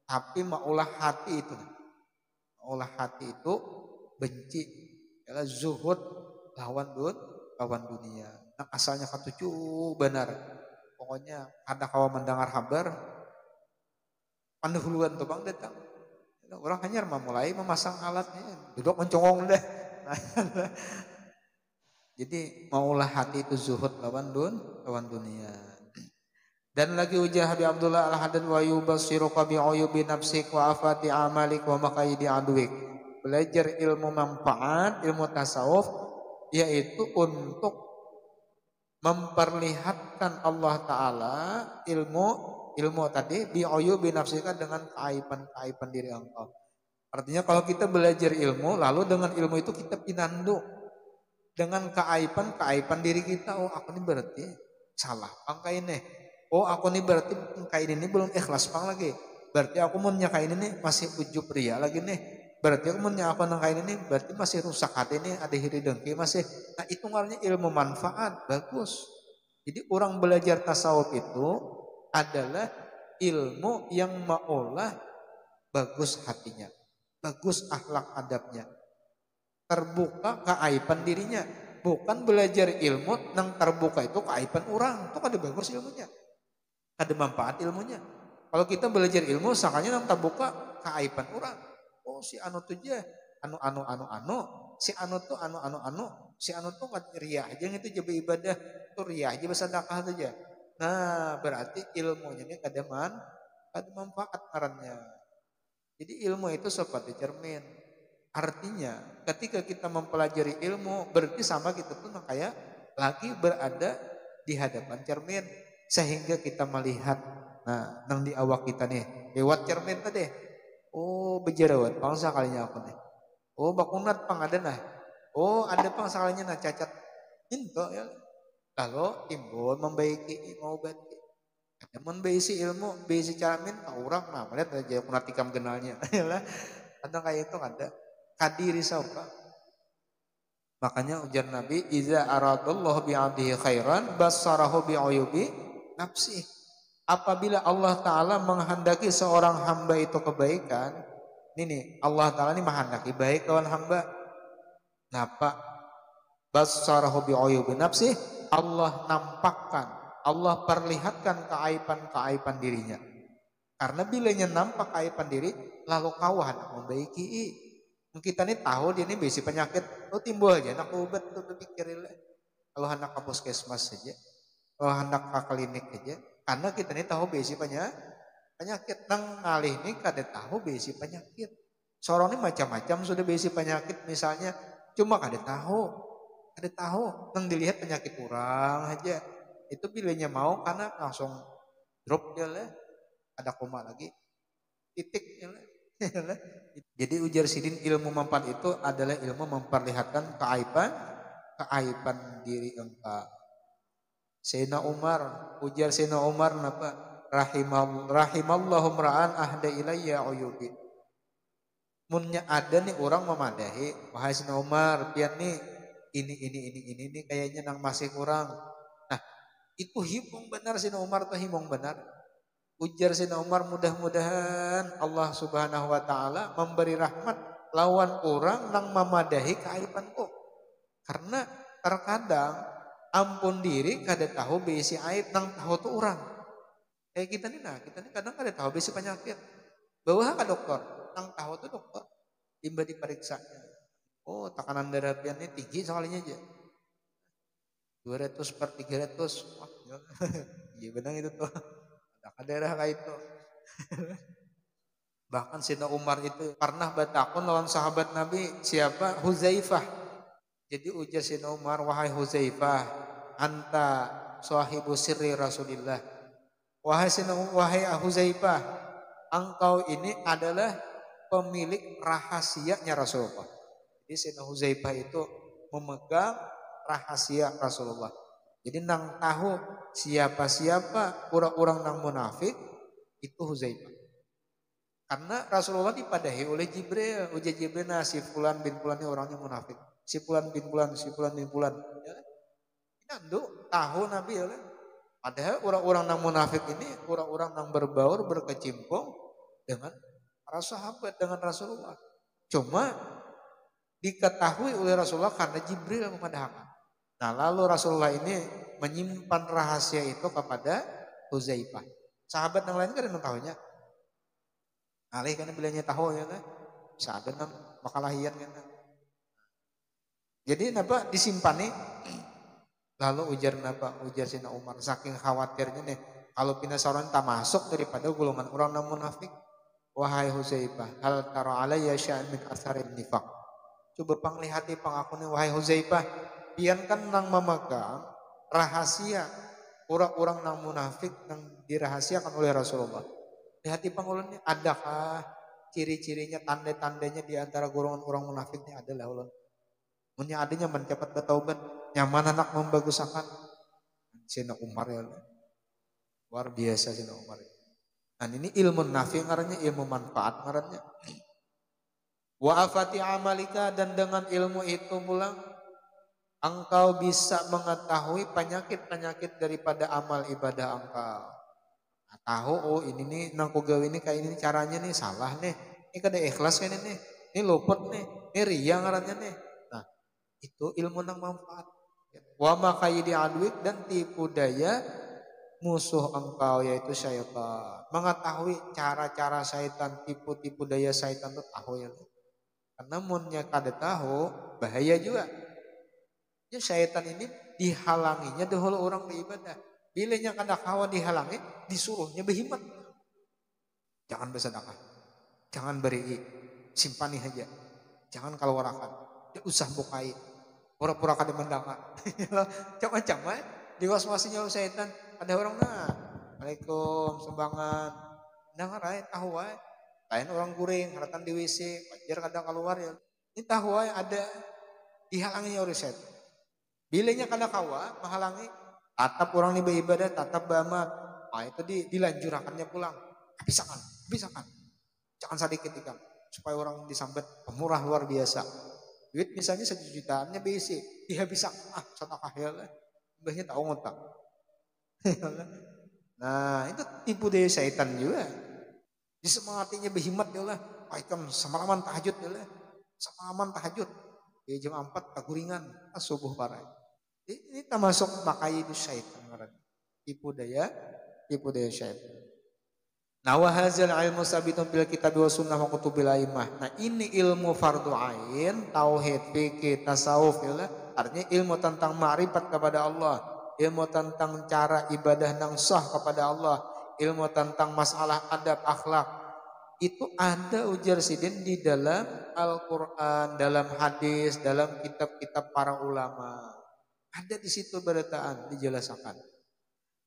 Speaker 1: Tapi maulah hati itu, maulah hati itu benci, adalah zuhud lawan dunia. Nah, asalnya katuju benar. Pokoknya ada kawan mendengar kabar, pandahuluan tuh bang datang. Orang hanya mulai memasang alatnya, duduk mencongong deh. Jadi maulah hati itu zuhud lawan dunia. Dan lagi ujar Habib Abdullah Al-Haddad wa yubasiruka bi'uyubi nafsik wa afati amalik wa maqayidi aduik. Belajar ilmu manfaat, ilmu tasawuf, yaitu untuk memperlihatkan Allah Ta'ala ilmu tadi bi'uyubi nafsika dengan keaiban diri engkau. Artinya kalau kita belajar ilmu, lalu dengan ilmu itu kita pinandu dengan keaiban diri kita. Oh aku ini berarti salah pangkai ini. Oh aku ini berarti kain ini belum ikhlas pang lagi. Berarti aku mau kain ini masih ujub ria lagi nih. Berarti aku mau nyapan kain ini berarti masih rusak hati ini, ada hiri dengki masih. Nah itu ngaranya ilmu manfaat, bagus. Jadi orang belajar tasawuf itu adalah ilmu yang maulah bagus hatinya, bagus akhlak adabnya, terbuka keaiban dirinya. Bukan belajar ilmu nang terbuka itu keaiban orang. Itu ada bagus ilmunya, ada manfaat ilmunya. Kalau kita belajar ilmu sakanya nang terbuka keaiban orang. Oh si anu tuh aja anu si anu tuh si anu tuh kan riya aja itu jadi ibadah tuh riya aja bersedekah aja. Nah berarti ilmunya ini ada manfaat ngarannya. Jadi ilmu itu seperti cermin. Artinya ketika kita mempelajari ilmu berarti sama kita tuh kayak lagi berada di hadapan cermin sehingga kita melihat nang di awak kita nih lewat cermin tadi. Oh bejerawat bangsa kalinya aku nih. Oh bakunat pang ada nah. Oh ada pang sakalinya nah cacat. Itu ya. Lalu timbul membaiki mau baik. Namun besi ilmu, besi cermin orang mah melihat aja kunat tikam kenalnya. Kadang kayak itu ada kadiri sauka. Makanya ujar Nabi, "Iza aradallahu bi'abdihi khairan basarahu bi'uyubi nafsi." Apabila Allah Ta'ala menghendaki seorang hamba itu kebaikan, ini nih, Allah Ta'ala ini menghendaki baik kawan hamba. Napa? Basarahu bi'uyubi nafsi, Allah nampakkan, Allah perlihatkan keaiban dirinya. Karena bilanya nampak keaiban diri, lalu kawan membaiki. Kita nih tahu dia ini besi penyakit, timbul aja, nak obat tuh pikirin. Kalau hendak ke puskesmas saja, kalau hendak ke klinik aja, karena kita nih tahu besi penyakit, nang ngalih nih kada tahu besi penyakit. Seorang ini macam-macam sudah besi penyakit misalnya, cuma kada tahu, nang dilihat penyakit kurang aja, itu bilanya mau karena langsung drop dia lah, ada koma lagi, titik ya lah. Jadi ujar sidin ilmu manfaat itu adalah ilmu memperlihatkan keaiban diri engkau. Sayyidina Umar, ujar Sayyidina Umar napa? Rahimallahu mra'an ahda ilayya uyubi. Munnya ada nih orang memadahi, wahai Sayyidina Umar, pian nih ini kayaknya nang masih kurang. Nah, itu himung benar Sayyidina Umar tuh himung benar. Ujar Sayyidina Umar mudah-mudahan Allah Subhanahu wa taala memberi rahmat lawan orang nang memadahi keaibanku. Karena terkadang ampun diri kada tahu besi aib nang tahu tuh orang. Kayak kita nih kadang kada tahu besi penyakit. Bawa ke dokter, nang tahu tuh dokter. Timba diperiksanya. Oh, tekanan darah pian ini tinggi soalnya aja. 200 per 300. Wah, iya benar itu tuh. Ada daerah kayak itu. Bahkan Sayyidina Umar itu pernah bertakun lawan sahabat Nabi siapa? Huzaifah. Jadi ujar Sayyidina Umar, wahai Huzaifah, anta sahibu sirri Rasulillah. Wahai Huzaifah, engkau ini adalah pemilik rahasianya Rasulullah. Jadi Sayyidina Huzaifah itu memegang rahasia Rasulullah. Jadi nang tahu siapa orang-orang nang munafik itu Huzaifah. Karena Rasulullah dipadahi oleh Jibril. Ujar Jibril, nah si fulan bin fulan ini orangnya munafik. Si fulan bin fulan. Ya, ini tahu Nabi ya. Padahal orang-orang nang munafik ini orang-orang nang berbaur berkecimpung dengan para sahabat, dengan Rasulullah. Cuma diketahui oleh Rasulullah karena Jibril memadahakan. Nah, lalu Rasulullah ini menyimpan rahasia itu kepada Huzaifah. Sahabat yang lain kan ada tahunya. Alih kan bilangnya tahu ya kan. Sahabat nam makalahian kan. Jadi napa disimpan nih. Lalu ujar napa? Ujar Sina Umar saking khawatirnya nih kalau pinasaran tak masuk daripada golongan orang yang munafik. Wahai Huzaifah, hal tara alayya sya'an min atharin nifaq. Coba panglihati pangakune wahai Huzaifah, pian kan nang memegang rahasia orang-orang nang munafik nang dirahasiakan oleh Rasulullah. Lihati pangulunnya, adakah ciri-cirinya, tanda-tandanya di antara golongan orang munafiknya adalah ulun. Munya adanya mencepat bertaubat, nyaman anak membagusakan. Sina Umar ya, luar biasa Sina Umar. Nah ini ilmu nafi ngarannya, ilmu manfaat ngarannya. Wa afati amalika, dan dengan ilmu itu pulang engkau bisa mengetahui penyakit-penyakit daripada amal ibadah engkau. Nah, tahu oh ini nih nang gawe ini kayak ini caranya nih salah nih. Ini kada ikhlas kan ini. Ini luput nih. Ini riya ngarannya nih. Nah, itu ilmu nang manfaat. Wa makaidi adwik, dan tipu daya musuh engkau yaitu syaitan. Mengetahui cara-cara syaitan, tipu-tipu daya syaitan itu tahu ya. Karena munnya kada tahu bahaya juga. Ya syaitan ini dihalanginya dahulu orang beribadah. Bilanya kada kawan dihalangi, disuruhnya berhimmat. Jangan bersedekah, jangan beri, simpani aja. Jangan keluarkan, tidak usah bukai. Pura-pura kada mendengar. Macam-macam diwas-wasinya syaitan. Ada orang Assalamualaikum sumbangan. Dengar tahu lain orang guring, haratan di WC, wajar kadang keluar ya. Ini tahu ada dihalanginya oleh setan. Bilanya kada kawa menghalangi, tatap orang ini beribadah, tatap beramal. Nah itu dilanjurakannya pulang. Bisakan. Jangan sedikit ikan supaya orang disambut pemurah luar biasa. Duit misalnya 1 jutaannya BC, dihabisan sedekah ya lah. Mbahnya tahu ngotak. Nah, itu tipu daya syaitan juga. Disemangatinya berhimmat ya lah. Aikam semalaman tahajud ya lah. Semalaman tahajud. Di jam 4 taguringan subuh parah. Ini termasuk makaidu syaitan. Tipu daya syaitan. Nah, wa hadzal ilmu sabitun bil kitab wa sunnah wa kutubil aimah. Nah, ini ilmu fardu ain, tauhid, fikih, tasawuf ya. Artinya ilmu tentang ma'rifat kepada Allah, ilmu tentang cara ibadah nang sah kepada Allah, ilmu tentang masalah adab akhlak. Itu ada ujar sidin di dalam Al-Qur'an, dalam hadis, dalam kitab-kitab para ulama. Ada di situ berataan dijelaskan.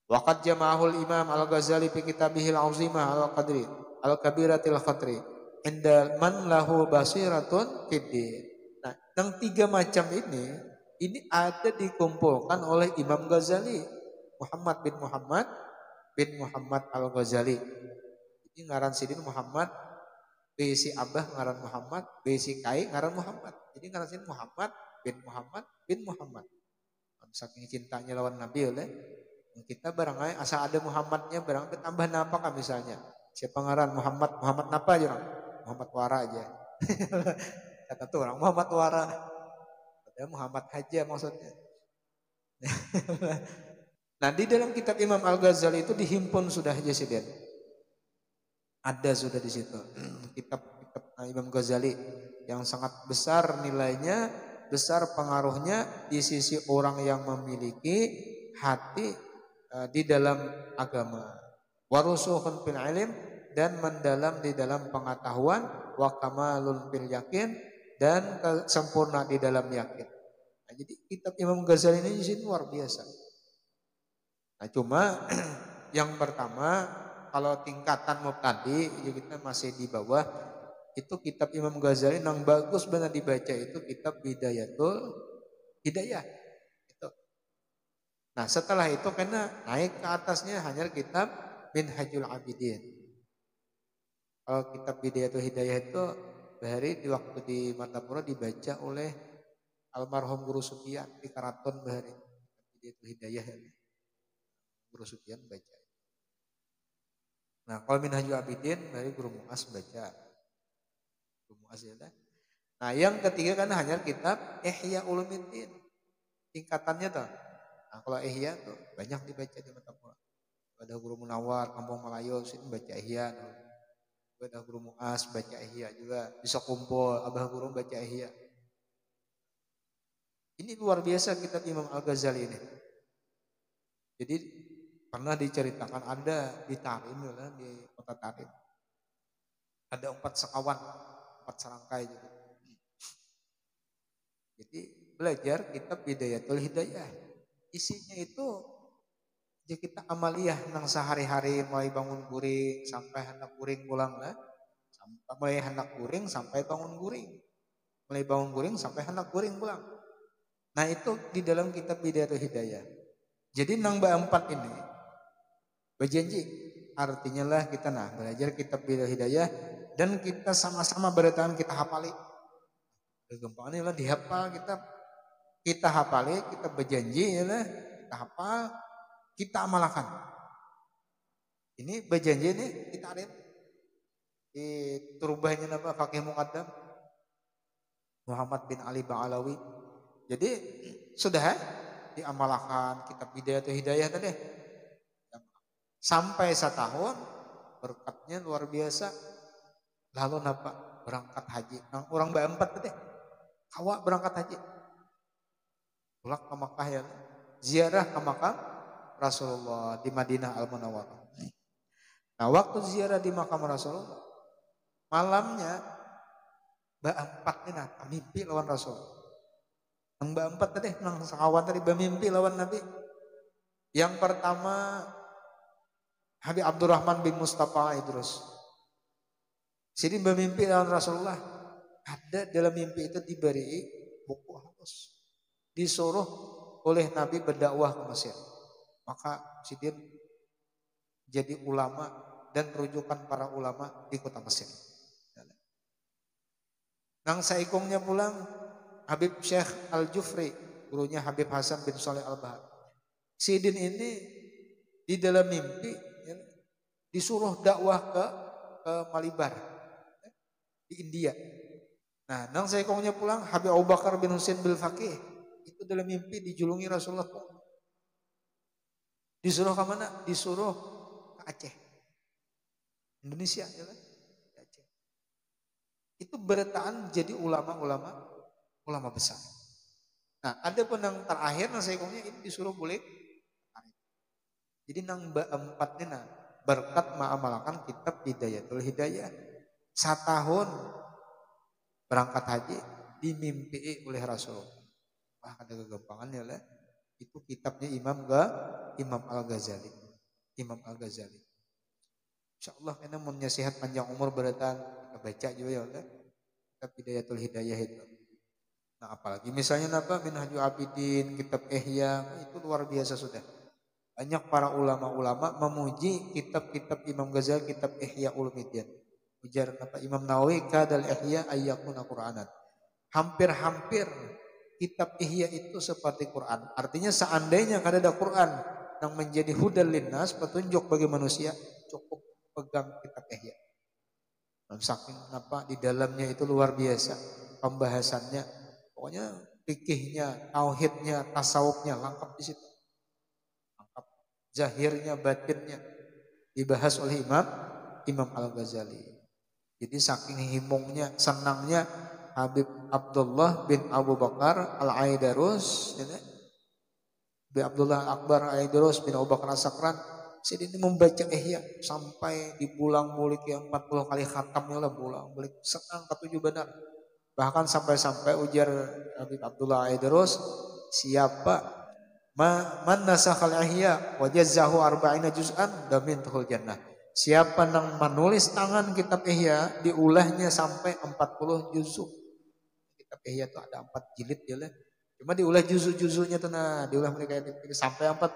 Speaker 1: Waqad jama'ahul Imam Al-Ghazali fi kitabihil azimah Al-Qadri Al-Kabiratil Khatri inda man lahu basiratun fiddin. Nah, yang 3 macam ini ada dikumpulkan oleh Imam Ghazali, Muhammad bin Muhammad Al-Ghazali. Ini ngaran sidin Muhammad, besi abah ngaran Muhammad, besi kai ngaran Muhammad. Jadi ngaran sidin Muhammad bin Muhammad. Saking cintanya lawan Nabi oleh kita barangkali asal ada Muhammadnya barang tambah napa kan misalnya. Siapa ngaran Muhammad napa aja orang? Muhammad Wara aja. Kata tuh orang Muhammad Wara. Padahal Muhammad Haja maksudnya. Nah, di dalam kitab Imam Al-Ghazali itu dihimpun sudah Jasiden. Ada sudah di situ. Kitab Imam Ghazali yang sangat besar nilainya, besar pengaruhnya di sisi orang yang memiliki hati di dalam agama. Warusuhun fil ilm, dan mendalam di dalam pengetahuan, wa kamalun fil yakin, dan sempurna di dalam yakin. Nah, jadi kitab Imam Ghazali ini luar biasa. Nah, cuma yang pertama kalau tingkatan mubtadi ya kita masih di bawah. Itu kitab Imam Ghazali yang bagus benar dibaca itu kitab Bidayatul Hidayah. Nah, setelah itu karena naik ke atasnya hanya kitab Minhajul Abidin. Kalau kitab Bidayatul Hidayah itu bahari di waktu di Martapura dibaca oleh almarhum Guru Sufyan di Karaton bahari. Bidayatul Hidayah ya. Guru Sufyan baca. Nah, kalau Minhajul Abidin dari Guru Muas baca. Guru Muas ya. Nah, yang ketiga kan hanya kitab Ihya Ulumuddin. Tingkatannya tuh. Nah, kalau Ihya tuh banyak dibaca di mata kuliah. Ada Guru Munawar, Kampung Melayu, sini baca Ihya. Ada Guru Muas baca Ihya juga. Bisa kumpul, Abah Guru baca Ihya. Ini luar biasa kitab Imam Al-Ghazali ini. Jadi pernah diceritakan ada di Tarim, di kota Tarim. Ada 4 sekawan, 4 serangkai gitu. Jadi belajar kitab Bidayatul Hidayah. Isinya itu ya kita amaliyah nang sehari-hari mulai bangun guring sampai hendak guring pulang lah. Mulai hendak guring sampai bangun guring. Mulai bangun guring sampai hendak guring pulang. Nah itu di dalam kitab Bidayatul Hidayah. Jadi nang ba-4 ini berjanji artinya lah kita belajar kitab Bidayatul Hidayah dan kita sama-sama bertahan kita hafali. Gampang ini lah dihafal kita hafali, kita berjanji ya lah, kita hafal, kita amalkan. Ini berjanji nih kita ada di turubahnya apa Fakih Muqaddam Muhammad bin Ali Ba'alawi. Jadi sudah diamalkan kitab Bidayatul Hidayah tadi. Sampai 1 tahun berkatnya luar biasa. Lalu napa berangkat haji. Nah, orang ba-4 tadi. Awak berangkat haji. Pulang ke Makkah ya. Ziarah ke Makkah Rasulullah di Madinah Al-Munawwarah. Nah, waktu ziarah di makam Rasulullah, malamnya ba-4 ini mimpi lawan Rasul. Yang ba-4 tadi, nang sekawan tadi bermimpi lawan Nabi. Yang pertama Habib Abdurrahman bin Mustafa Idrus. Jadi bermimpi lawan Rasulullah. Ada dalam mimpi itu diberi buku halus. Disuruh oleh Nabi berdakwah ke Mesir. Maka Sidin jadi ulama dan rujukan para ulama di kota Mesir. Nang saikongnya pulang Habib Syekh Al-Jufri, gurunya Habib Hasan bin Saleh Al-Bahar. Sidin ini di dalam mimpi disuruh dakwah ke Malibar di India. Nah, nang saikongnya pulang Habib Abu Bakar bin Husain bil Faqih itu dalam mimpi dijulungi Rasulullah. Disuruh ke mana? Disuruh ke Aceh. Indonesia ya kan? Aceh. Itu bertahan jadi ulama besar. Nah, ada pun yang terakhir nang saikongnya ini disuruh boleh. Jadi nang ba-4 ini berkat mengamalkan kitab Bidayatul Hidayah. 1 tahun berangkat haji dimimpi oleh Rasulullah. Wah, ada kegampangannya lah. Itu kitabnya Imam Al-Ghazali. Imam Al-Ghazali. Insyaallah karena mau sehat panjang umur beratan kita baca juga ya Allah. Kitab Bidayatul Hidayah itu. Nah, apalagi misalnya apa Minhajul Abidin, kitab Ihya, itu luar biasa sudah. Banyak para ulama-ulama memuji kitab-kitab Imam Ghazali, kitab Ihya Ulumuddin. Ujar apa Imam Nawawi kadal Ihya ayyakuna Qur'anan. Hampir-hampir kitab Ihya itu seperti Quran. Artinya seandainya ada Quran yang menjadi hudal linnas, petunjuk bagi manusia, cukup pegang kitab Ihya. Saking apa di dalamnya itu luar biasa pembahasannya. Pokoknya fikihnya, tauhidnya, tasawufnya lengkap di situ. Lengkap zahirnya, batinnya dibahas oleh Imam Al-Ghazali. Jadi saking himungnya, senangnya Habib Abdullah bin Abu Bakar Al-Aidarus, Habib Abdullah Akbar Al-Aidarus bin Abu Bakar As-Sakran, ini membaca Ihya sampai dibulang bulik yang 40 kali khatamnya lah bulang bulik senang ketujuh benar. Bahkan sampai-sampai ujar Habib Abdullah Al-Aidarus, siapa man nasakhal Ihya wa jazzahu arba'ina juz'an damin tuhul jannah. Siapa yang menulis tangan kitab Ihya diulahnya sampai 40 juzuk. Kitab Ihya itu ada 4 jilid ya lah. Cuma diulah juzuk-juzuknya tuh diulah mereka sampai 40.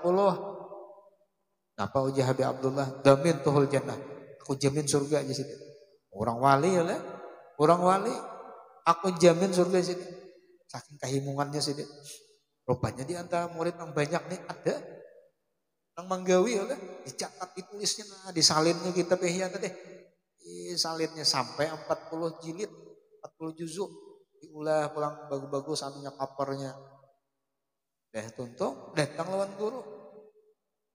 Speaker 1: Napa ujar Habib Abdullah damin tuhul jannah. Aku jamin surga aja sih. Orang wali ya lah. Orang wali aku jamin surga sih. Saking kehimungannya sih. Rupanya di antara murid yang banyak nih ada Nang manggawi oleh dicatat ditulisnya nah disalinnya kitab ihya teh. Disalinnya sampai 40 jilid, 40 juzuk. Diulah pulang bagus-bagus anunya kapernya. Dah tuntung datang lawan guru.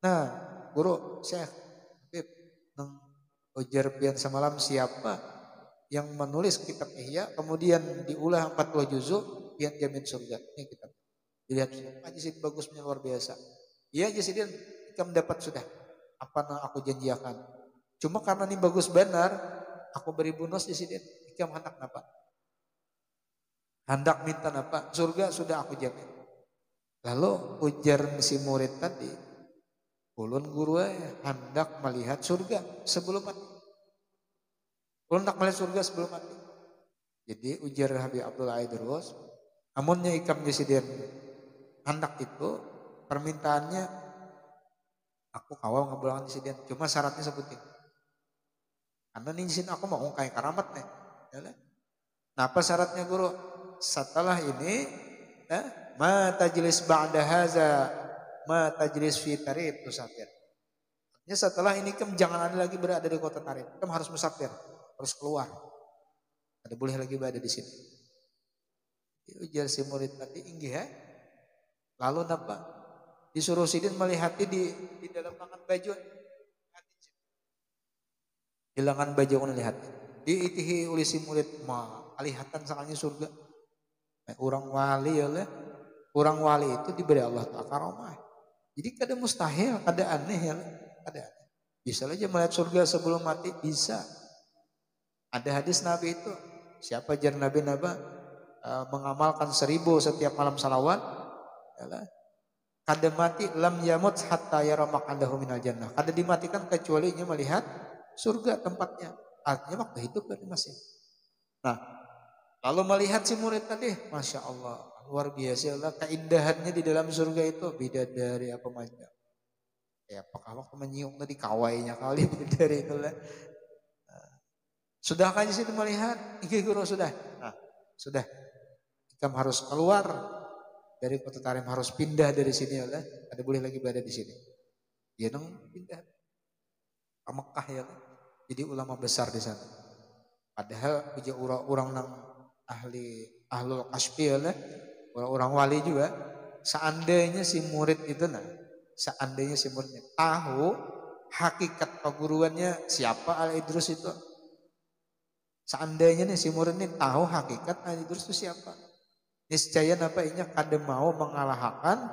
Speaker 1: Nah, guru Syekh Habib nang ujar pian semalam siapa yang menulis kitab ihya kemudian diulah 40 juzuk pian jamin surga. Ini kitab. Dilihat aja sih bagusnya luar biasa. Iya aja sih dia kita mendapat sudah apa yang aku janjikan. Cuma karena ini bagus benar, aku beri bonus di sini. Ikam hendak apa? Hendak minta apa? Surga sudah aku jamin. Lalu ujar si murid tadi, ulun guru hendak melihat surga sebelum mati. Ulun hendak melihat surga sebelum mati. Jadi ujar Habib Abdullah Aidrus, amunnya ikam disiden hendak itu permintaannya aku kawal ngebulangan disiden. Cuma syaratnya sebutin. Karena ninsin aku mau kayak karamat nih. Nah apa syaratnya guru? Setelah ini, ma tajlis ba'da haza, ma tajlis fi tarif musafir. Artinya setelah ini kem jangan ada lagi berada di kota Tarif. Kem harus musafir, harus keluar. Ada boleh lagi berada di sini. Ujar si murid tadi inggih ya. Lalu apa? Disuruh sidin melihat di dalam lengan baju. Di lengan baju aku lihat. Diitihi oleh si murid ma alihatan sakanya surga. Orang wali ya lah. Orang wali itu diberi Allah Ta'ala karamah. Jadi kada mustahil, kada aneh ya. Kada aneh. Bisa aja melihat surga sebelum mati, bisa. Ada hadis Nabi itu. Siapa jar Nabi mengamalkan 1000 setiap malam salawat. Yalah. Kada mati lam yamut hatta yara maq'adahu minal jannah. Kada dimatikan kecuali ia melihat surga tempatnya. Artinya waktu hidup dari masih. Nah, lalu melihat si murid tadi, Masya Allah, luar biasa lah keindahannya di dalam surga itu bidadari apa macam. Ya, apakah waktu menyiung tadi kawainya kali bidadari itu lah. Sudahkah di situ melihat? Iki guru sudah. Nah, sudah. Kita harus keluar dari kota Tarim, harus pindah dari sini lah. Ada boleh lagi berada di sini. Ya nang pindah ke Mekah ya lah. Jadi ulama besar di sana. Padahal puja orang nang ahlul kasbi ya lah. Orang wali juga. Seandainya si murid itu seandainya si muridnya tahu hakikat perguruannya siapa Al-Idrus itu. Seandainya nih si murid ini tahu hakikat Al-Idrus itu siapa. Niscaya nampaknya kada mau mengalahkan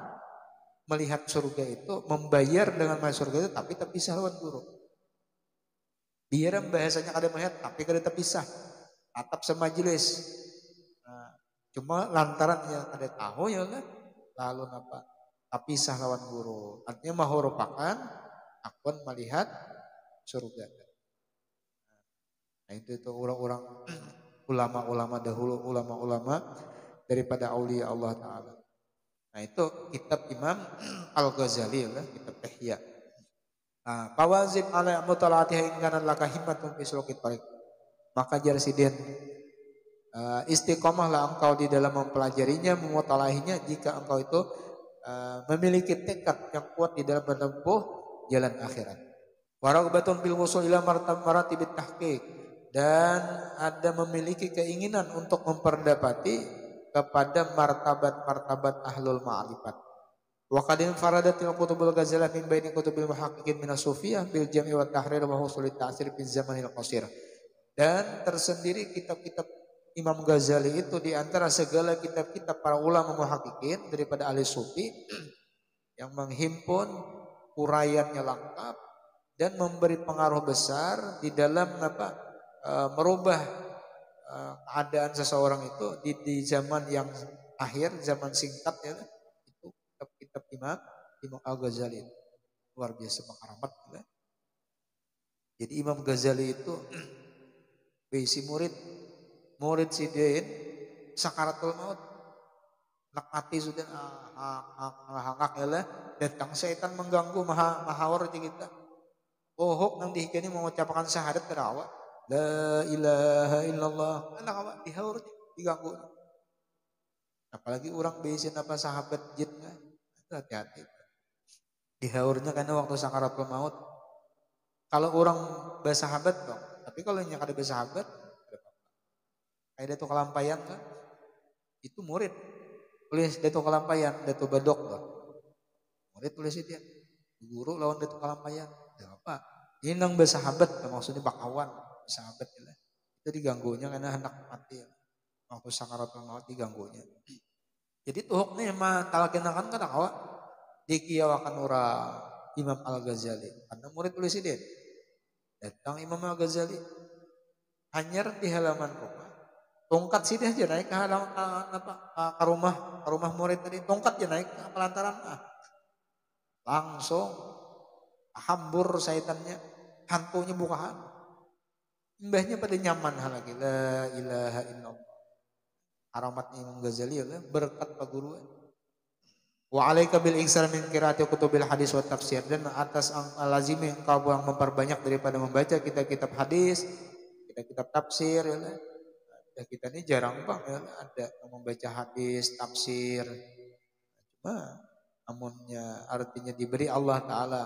Speaker 1: melihat surga itu, membayar dengan masuk surga itu tapi terpisah lawan guru. Biar bahasanya kada melihat tapi kada terpisah. Atap semajelis. Nah, cuma lantaran yang kada tahu ya lah. Lalu apa? Terpisah lawan guru. Artinya merupakan akun melihat surga. Nah itu orang-orang ulama-ulama dahulu, ulama-ulama daripada aulia Allah Ta'ala. Nah itu kitab Imam Al-Ghazali lah, kitab Ihya. Nah, fawazib ala mutalaatiha in kana laka himmatun fi sulukit tariq. Maka jarsiden istiqomahlah engkau di dalam mempelajarinya, memutalahinya jika engkau itu memiliki tekad yang kuat di dalam menempuh jalan akhirat. Waragbatun bil wusul ila maratibit tahqiq, dan ada memiliki keinginan untuk memperdapati kepada martabat-martabat ahlul ma'rifat. Wa qad infaradat al-kutubul ghazalah min baini kutubil muhaqqiqin min as-sufiyah bil jam'i wa tahrir wa husul at-ta'sir fi zamanil qasir. Dan tersendiri kitab-kitab Imam Ghazali itu di antara segala kitab-kitab para ulama muhaqqiqin daripada ahli sufi yang menghimpun uraiannya lengkap dan memberi pengaruh besar di dalam merubah keadaan seseorang itu di zaman yang akhir, zaman singkat ya, itu kitab-kitab Imam Al-Ghazali luar biasa mengkaramat ya. Jadi Imam Ghazali itu bisi murid sidin sakaratul maut nak mati sudah hangak ya, datang setan mengganggu mahawar kita. Bohong nang dihikani mengucapkan syahadat terawat. La ilaha illallah. Anak awak dihaur diganggu. Apalagi orang biasa apa sahabat jin kan. Hati-hati. Dihaurnya karena waktu sakaratul maut. Kalau orang bersahabat dong. Tapi kalau yang ada bersahabat, kayak Dato Kalampayan kan, itu murid. Tulis Dato Kalampayan, Dato Badok loh. Murid tulis itu ya. Guru lawan Dato Kalampayan. Ya apa? Ini nang bersahabat, maksudnya bakawan, bersahabat ya. Itu diganggunya karena hendak mati ya. Waktu sakaratul maut diganggunya. Jadi tuhuknya mah talakenakan kan awak dikiawakan ura Imam Al-Ghazali. Karena murid tulis itu. Datang Imam Al-Ghazali hanyar di halaman rumah. Tongkat sih dia aja naik ke halaman ke rumah murid tadi. Tongkat aja naik ke pelantaran. Langsung hambur syaitannya, hantunya bukaan. Mbahnya pada nyaman hal lagi. La ilaha illallah. Haramat Imam Ghazali ya, berkat Pak Guru. Wa alaika bil iksar min qiraati kutubil hadis wa tafsir, dan atas lazim engkau yang memperbanyak daripada membaca kitab-kitab hadis, kitab-kitab tafsir ya. Ya kita ini jarang bang ya ada yang membaca hadis, tafsir. Cuma amunnya artinya diberi Allah Ta'ala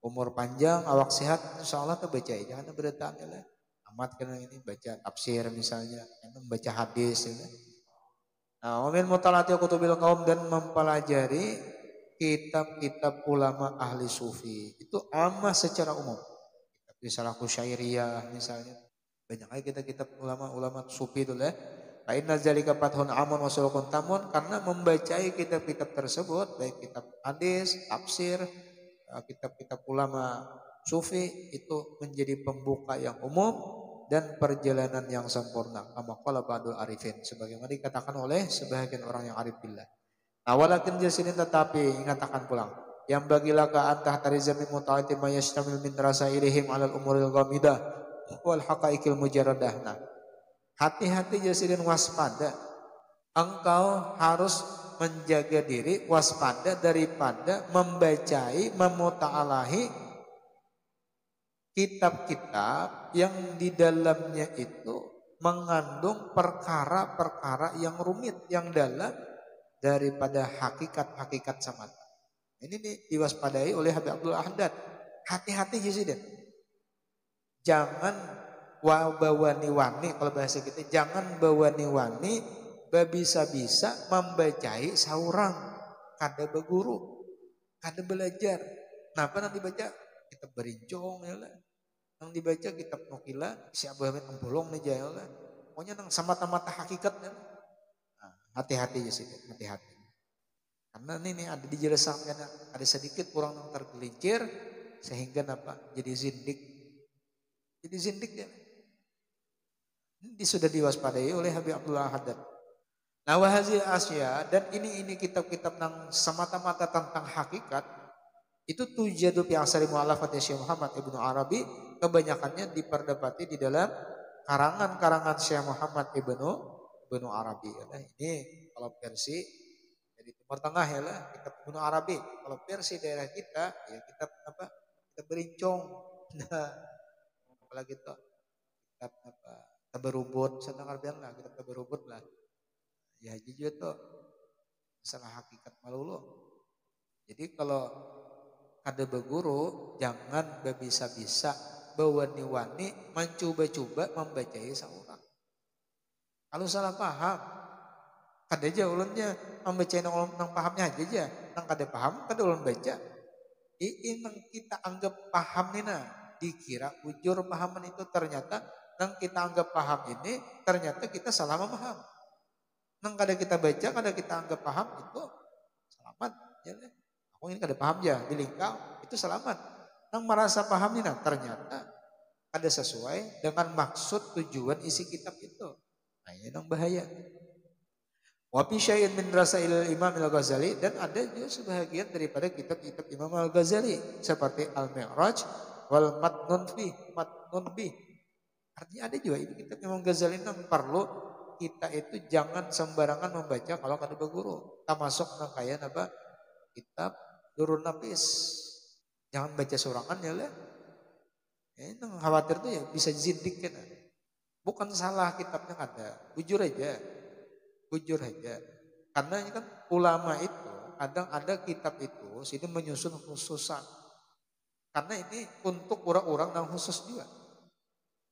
Speaker 1: umur panjang, awak sehat, insya Allah terbaca ya. Jangan berdetak ya lah. Amat kena ini baca tafsir misalnya, membaca hadis ya. Nah, wamin mutalati kutubil kaum, dan mempelajari kitab-kitab ulama ahli sufi. Itu amah secara umum. Kitab Risalah Kusyairiyah misalnya. Banyak lagi kitab-kitab ulama-ulama sufi itu lah. Fa'inna zalika fathun amun wa sulukun tamun, karena membacai kitab-kitab tersebut, baik kitab hadis, tafsir, kitab-kitab ulama sufi, itu menjadi pembuka yang umum dan perjalanan yang sempurna. Kama qala ba'dul arifin, sebagaimana dikatakan oleh sebagian orang yang arif billah. Nah, walakin jasinin, tetapi ingatakan pulang, yang bagilah ka antah tarizami muta'ati ma yashtamil min rasailihim alal umuril ghamidah wal haqaiqil mujarradah. Nah, hati-hati jasinin, waspada. Engkau harus menjaga diri, waspada daripada membacai, memuta'alahi kitab-kitab yang di dalamnya itu mengandung perkara-perkara yang rumit, yang dalam daripada hakikat-hakikat semata. Ini diwaspadai oleh Habib Abdul Ahmad. Hati-hati jadi, jangan bawani-wani, kalau bahasa kita jangan bawani-wani bisa-bisa membacai seorang, kada berguru, kada belajar. Kenapa nanti baca kitab berincong ya lah, nang dibaca kitab nukila si Abu Hamid Empolong nih jaya lah, pokoknya nang semata-mata hakikat ya. Nah, hati-hati ya sih, hati-hati. Karena ini ada dijelaskan, ada sedikit kurang yang tergelincir sehingga apa jadi zindik. Jadi zindik ya. Ini sudah diwaspadai oleh Habib Abdullah Haddad. Nah, wahazil asya, dan ini kitab-kitab yang semata-mata tentang hakikat itu tujadu fi asari mu'allafat Syekh Muhammad Ibnu Arabi, kebanyakannya diperdapati di dalam karangan-karangan Syekh Muhammad Ibnu Arabi. Nah, ini kalau versi dari Timur Tengah ya lah, kitab Ibnu Arabi. Kalau versi daerah kita ya kitab apa? Kitab berincong. Nah, apalagi itu kitab apa? Tabarubut, senang artian lah, kitab tabarubut lah. Ya jujur tuh masalah hakikat malulu. Jadi kalau ada berguru, jangan bisa-bisa bawani-wani mencoba-coba membacai seorang. Kalau salah paham, kada aja ulunnya membaca nang pahamnya aja, nang kada paham kada ulun baca. Ini nang kita anggap paham nih nah, dikira ujur pahaman itu, ternyata nang kita anggap paham ini ternyata kita salah memaham. Nang kada kita baca, kada kita anggap paham, itu selamat ya. Aku ini kada paham ya, dilingkau itu selamat. Nang merasa paham ini nah, ternyata ada sesuai dengan maksud tujuan isi kitab itu. Nah, ini nang bahaya. Wa fi syai'in min rasail Imam Al-Ghazali, dan ada juga sebahagian daripada kitab-kitab Imam Al-Ghazali seperti Al-Mi'raj wal Matnun bi. Artinya ada juga itu kitab Imam Ghazali yang perlu kita itu jangan sembarangan membaca kalau kada berguru. Termasuk nang kaya apa? Kitab Durun Nafis. Jangan baca sorangan ya lah. Ini khawatir tuh ya bisa zindik kan. Bukan salah kitabnya ada. Bujur aja. Karena ini kan ulama itu kadang ada kitab itu sini menyusun khususan. Karena ini untuk orang-orang yang khusus juga.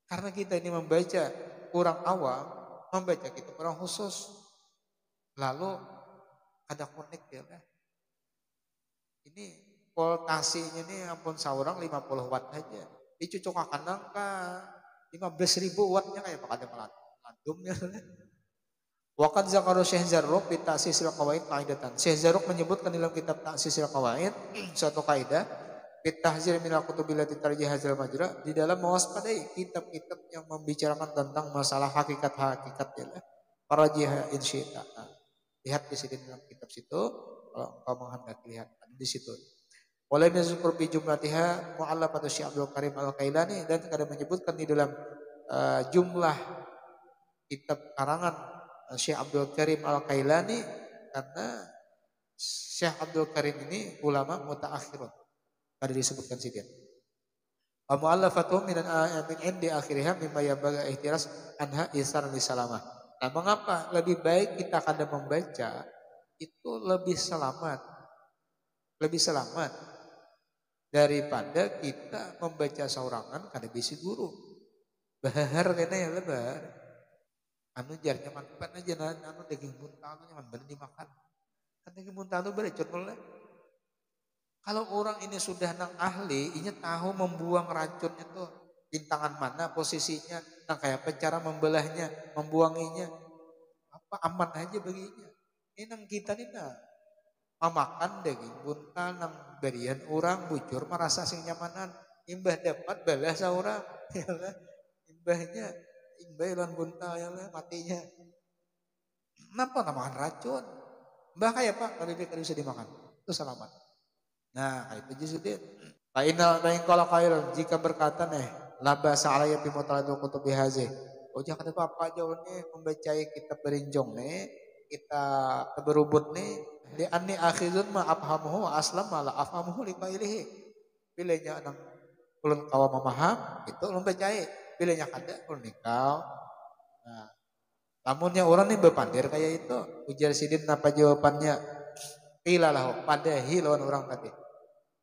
Speaker 1: Karena kita ini membaca orang awam, membaca kitab orang khusus. Lalu ada connect ya. Ini voltasenya ini ampun saurang 50 watt aja. Dicucuk kanang ke 15.000 wattnya kayak pak ada meladumnya. Waqad zakaru Syekh Zarruq di Ta'sisil Qawaid qaidatan. Syekh Zarruq menyebutkan dalam kitab Ta'sisil Qawaid suatu kaidah fit tahzir min al-kutubil lati tarjih hadzal majra di dalam mewaspadai kitab-kitab yang membicarakan tentang masalah hakikat-hakikat ya. Para jihad insyita. Lihat di sini dalam kitab situ kalau engkau menghendaki lihat di situ. Oleh nazkur bi jumlatiha mu'allafatu Syekh Abdul Karim Al-Kailani dan kadang menyebutkan di dalam jumlah kitab karangan Syekh Abdul Karim Al-Kailani karena Syekh Abdul Karim ini ulama mutaakhirun. Ada disebutkan sini. Wa mu'allafatuhum min indi akhiriha mimma yabaga ihtiras anha isar li salamah. Nah, mengapa lebih baik kita kadang membaca itu lebih selamat daripada kita membaca saurangan kada bisi guru. Bahar kena ya lebar. Anu jarnya makan aja anu daging muntah anu nyaman bener dimakan. Kan daging muntah itu berecot mulai. Kalau orang ini sudah nang ahli, ini tahu membuang racunnya tuh bintangan mana posisinya, nang kayak apa cara membelahnya, membuanginya, apa aman aja baginya. Ini nang kita nih nah, memakan daging muntah nang berian orang bujur merasa sing nyamanan, imbah dapat balas orang, ya lah, imbahnya ilan muntah ya lah matinya. Kenapa namakan racun? Mbah kayak pak kalau dia bisa dimakan, itu selamat. Nah, itu jadi kalau kail jika berkata nih laba sa'alaya fi mutaladul kutubi hazi. Oh jangan itu apa jauh nih membaca kitab berinjong nih, kita berubut nih di anni akhizun ma afhamuhu wa aslam ma la afhamuhu li qailihi. Bilanya nang ulun kawa memaham itu ulun bacai. Bilanya kada ulun nikau. Nah, lamunnya orang nih berpandir kayak itu, ujar sidin apa jawabannya? Ilalah padahi lawan orang tadi.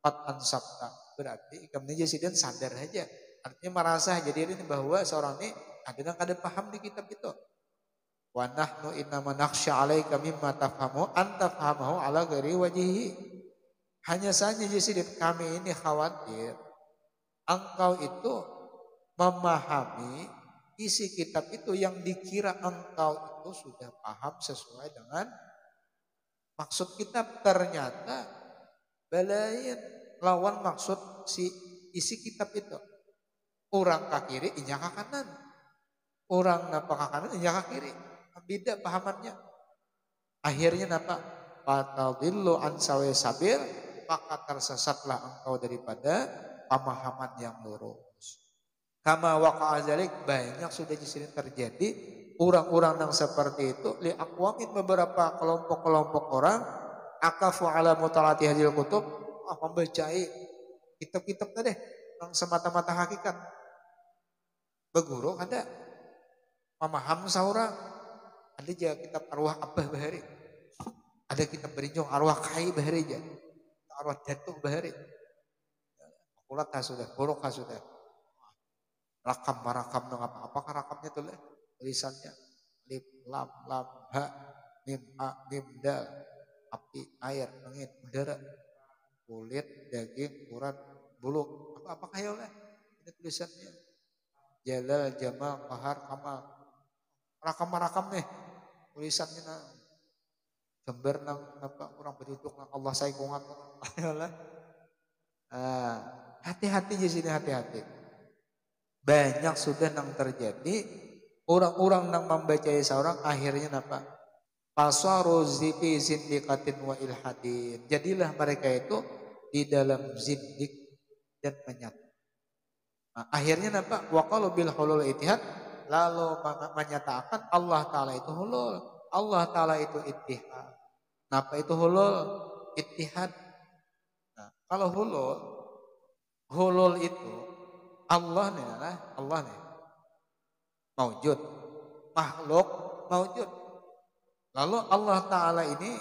Speaker 1: Ansabta berarti kami jadi sadar aja artinya merasa jadi ini bahwa seorang ini ada paham di kitab itu wa nahnu innama nakhsha alaika mimma tafhamu anta fahamahu ala ghairi wajhihi hanya saja jadi kami ini khawatir engkau itu memahami isi kitab itu yang dikira engkau itu sudah paham sesuai dengan maksud kitab ternyata balain lawan maksud si isi kitab itu. Orang ke kiri, inya ke kanan. Orang napa ke kanan, inya ke kiri. Beda pahamannya. Akhirnya napa? Fatadillu an sawi sabil, maka tersesatlah engkau daripada pemahaman yang lurus. Kama waqa'a dzalik banyak sudah di sini terjadi orang-orang yang seperti itu li aqwamin beberapa kelompok-kelompok orang akafu ala mutalati hadil kutub membacai kitab-kitab tadi yang semata-mata hakikat beguru ada memaham seorang ada juga kitab arwah abah bahari ada kitab berinjong arwah kai bahari aja arwah datuk bahari akurat sudah borok sudah rakam dong apakah rakamnya tuh tulisannya lip lam ha mim a mim dal api, air, angin, udara, kulit, daging, urat, bulu, apa kayak oleh ini tulisannya. Jalal, Jamal, Qahar, Kamal. Rakam nih tulisannya nang gambar nang apa orang berduduk nang Allah saikungan oleh. Hati-hati di sini hati-hati. Banyak sudah nang terjadi orang-orang nang membaca seorang akhirnya apa? Pasaru zifi zindikatin wa ilhadin. Jadilah mereka itu di dalam zindik dan menyat. Nah, akhirnya nampak waqalu bil hulul ittihad lalu menyatakan Allah taala itu hulul. Allah taala itu ittihad. Napa itu hulul? Ittihad. Nah, kalau hulul itu Allah nih maujud. Makhluk maujud. Lalu Allah Ta'ala ini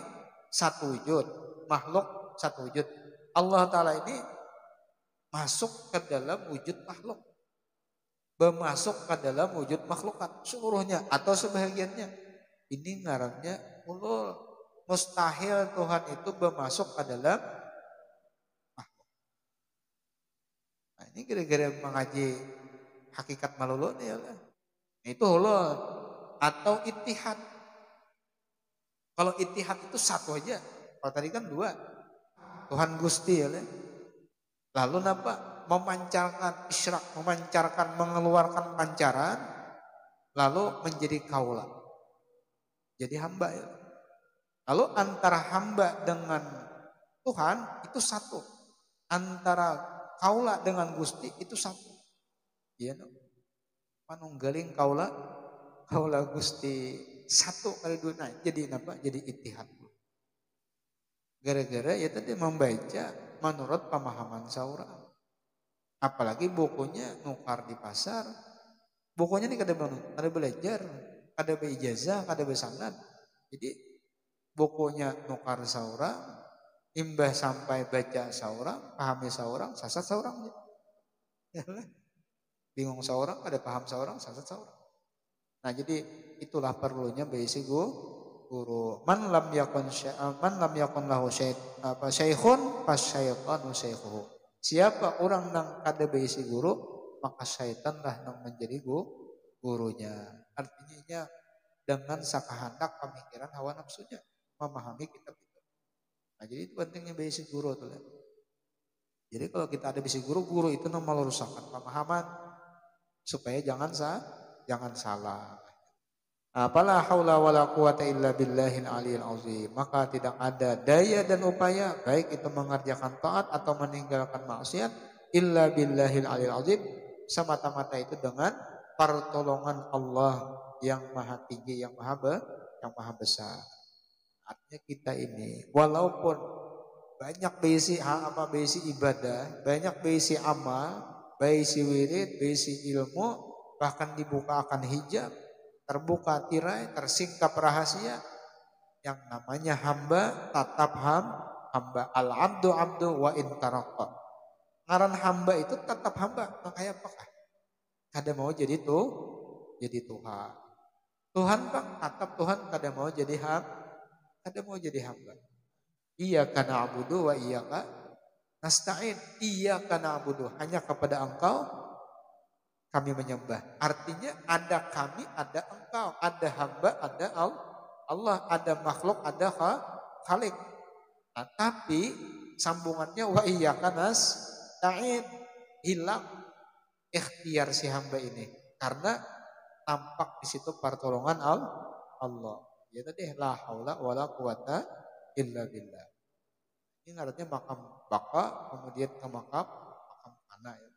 Speaker 1: satu wujud. makhluk satu wujud. Allah Ta'ala ini masuk ke dalam wujud makhluk, bermasuk ke dalam wujud makhlukat seluruhnya atau sebahagiannya. Ini ngarannya ulul. Mustahil Tuhan itu bermasuk ke dalam makhluk. Nah, ini gara-gara mengaji hakikat malulun ya lah. Itu ulul atau ittihad. Kalau ittihad itu satu aja. Kalau tadi kan dua. Tuhan Gusti ya lah. Lalu apa? Memancarkan isyrak, memancarkan, mengeluarkan pancaran, lalu menjadi kaula. Jadi hamba ya. Lalu antara hamba dengan Tuhan itu satu. Antara kaula dengan Gusti itu satu. Iya no? Manunggaling kaula Gusti satu kali dua. Nah, jadi apa? Jadi ittihad. Gara-gara ya tadi membaca menurut pemahaman seorang. Apalagi bukunya nukar di pasar. Bukunya ini kada belajar, kada beijazah, kada besanad. Jadi bukunya nukar seorang, imbah sampai baca seorang, pahami seorang, sasat seorang. Bingung seorang, kada paham seorang, sasat seorang. Nah jadi itulah perlunya basic guru. Man lam yakun lahu syaikhun fasyaitanu syaikhuhu. Siapa orang yang kada basic guru, maka syaitanlah yang menjadi gurunya. Artinya dengan sakahandak pemikiran hawa nafsunya memahami kitab itu. Nah jadi itu pentingnya basic guru tuh. Jadi kalau kita ada basic guru itu memerusakkan pemahaman supaya jangan salah. Apalah haula wala quwata illa billahil aliyil azim. Maka tidak ada daya dan upaya baik itu mengerjakan taat atau meninggalkan maksiat illa billahil aliyil azim, semata-mata itu dengan pertolongan Allah yang maha tinggi, yang maha besar. Artinya kita ini walaupun banyak besi ibadah, banyak besi amal, besi wirid, besi ilmu, bahkan dibukakan hijab, terbuka tirai, tersingkap rahasia, yang namanya hamba tetap hamba. Al-abdu abdu wa intaraqqa. Ngaran hamba itu tetap hamba. Makanya apakah? Kada mau jadi Tuhan. Tuhan Pak, tetap Tuhan kada mau jadi hamba. Iyyaka na'budu wa iyyaka nasta'in. Iyyaka na'budu, hanya kepada Engkau kami menyembah. Artinya ada kami, ada Engkau, ada hamba, ada Allah, ada makhluk, ada khalik. Nah, tapi sambungannya wa iyyaka nasta'in, hilang ikhtiar si hamba ini karena tampak di situ pertolongan Allah. Ya tadi la haula wala quwata illa billah. Ini artinya makam baka, kemudian ke makam kana ya.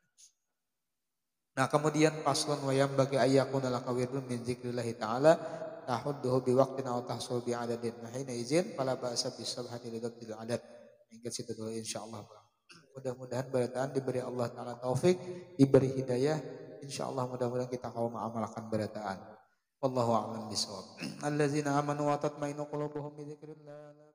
Speaker 1: Nah kemudian paslon wayam bagi ayakuna laka wirdun min zikrillahi ta'ala tahudduhu biwaqtin aw tahsul bi'adadin. Nah hina izin fala ba'sa bisabhati lidabtil adad. Hingga situ dulu insyaallah. Mudah-mudahan berataan diberi Allah Ta'ala taufik, diberi hidayah. InsyaAllah mudah-mudahan kita kaum mengamalkan berataan. Wallahu a'lam bishawab. Allazina amanu wa tatmainu qulubuhum bi dzikrillah.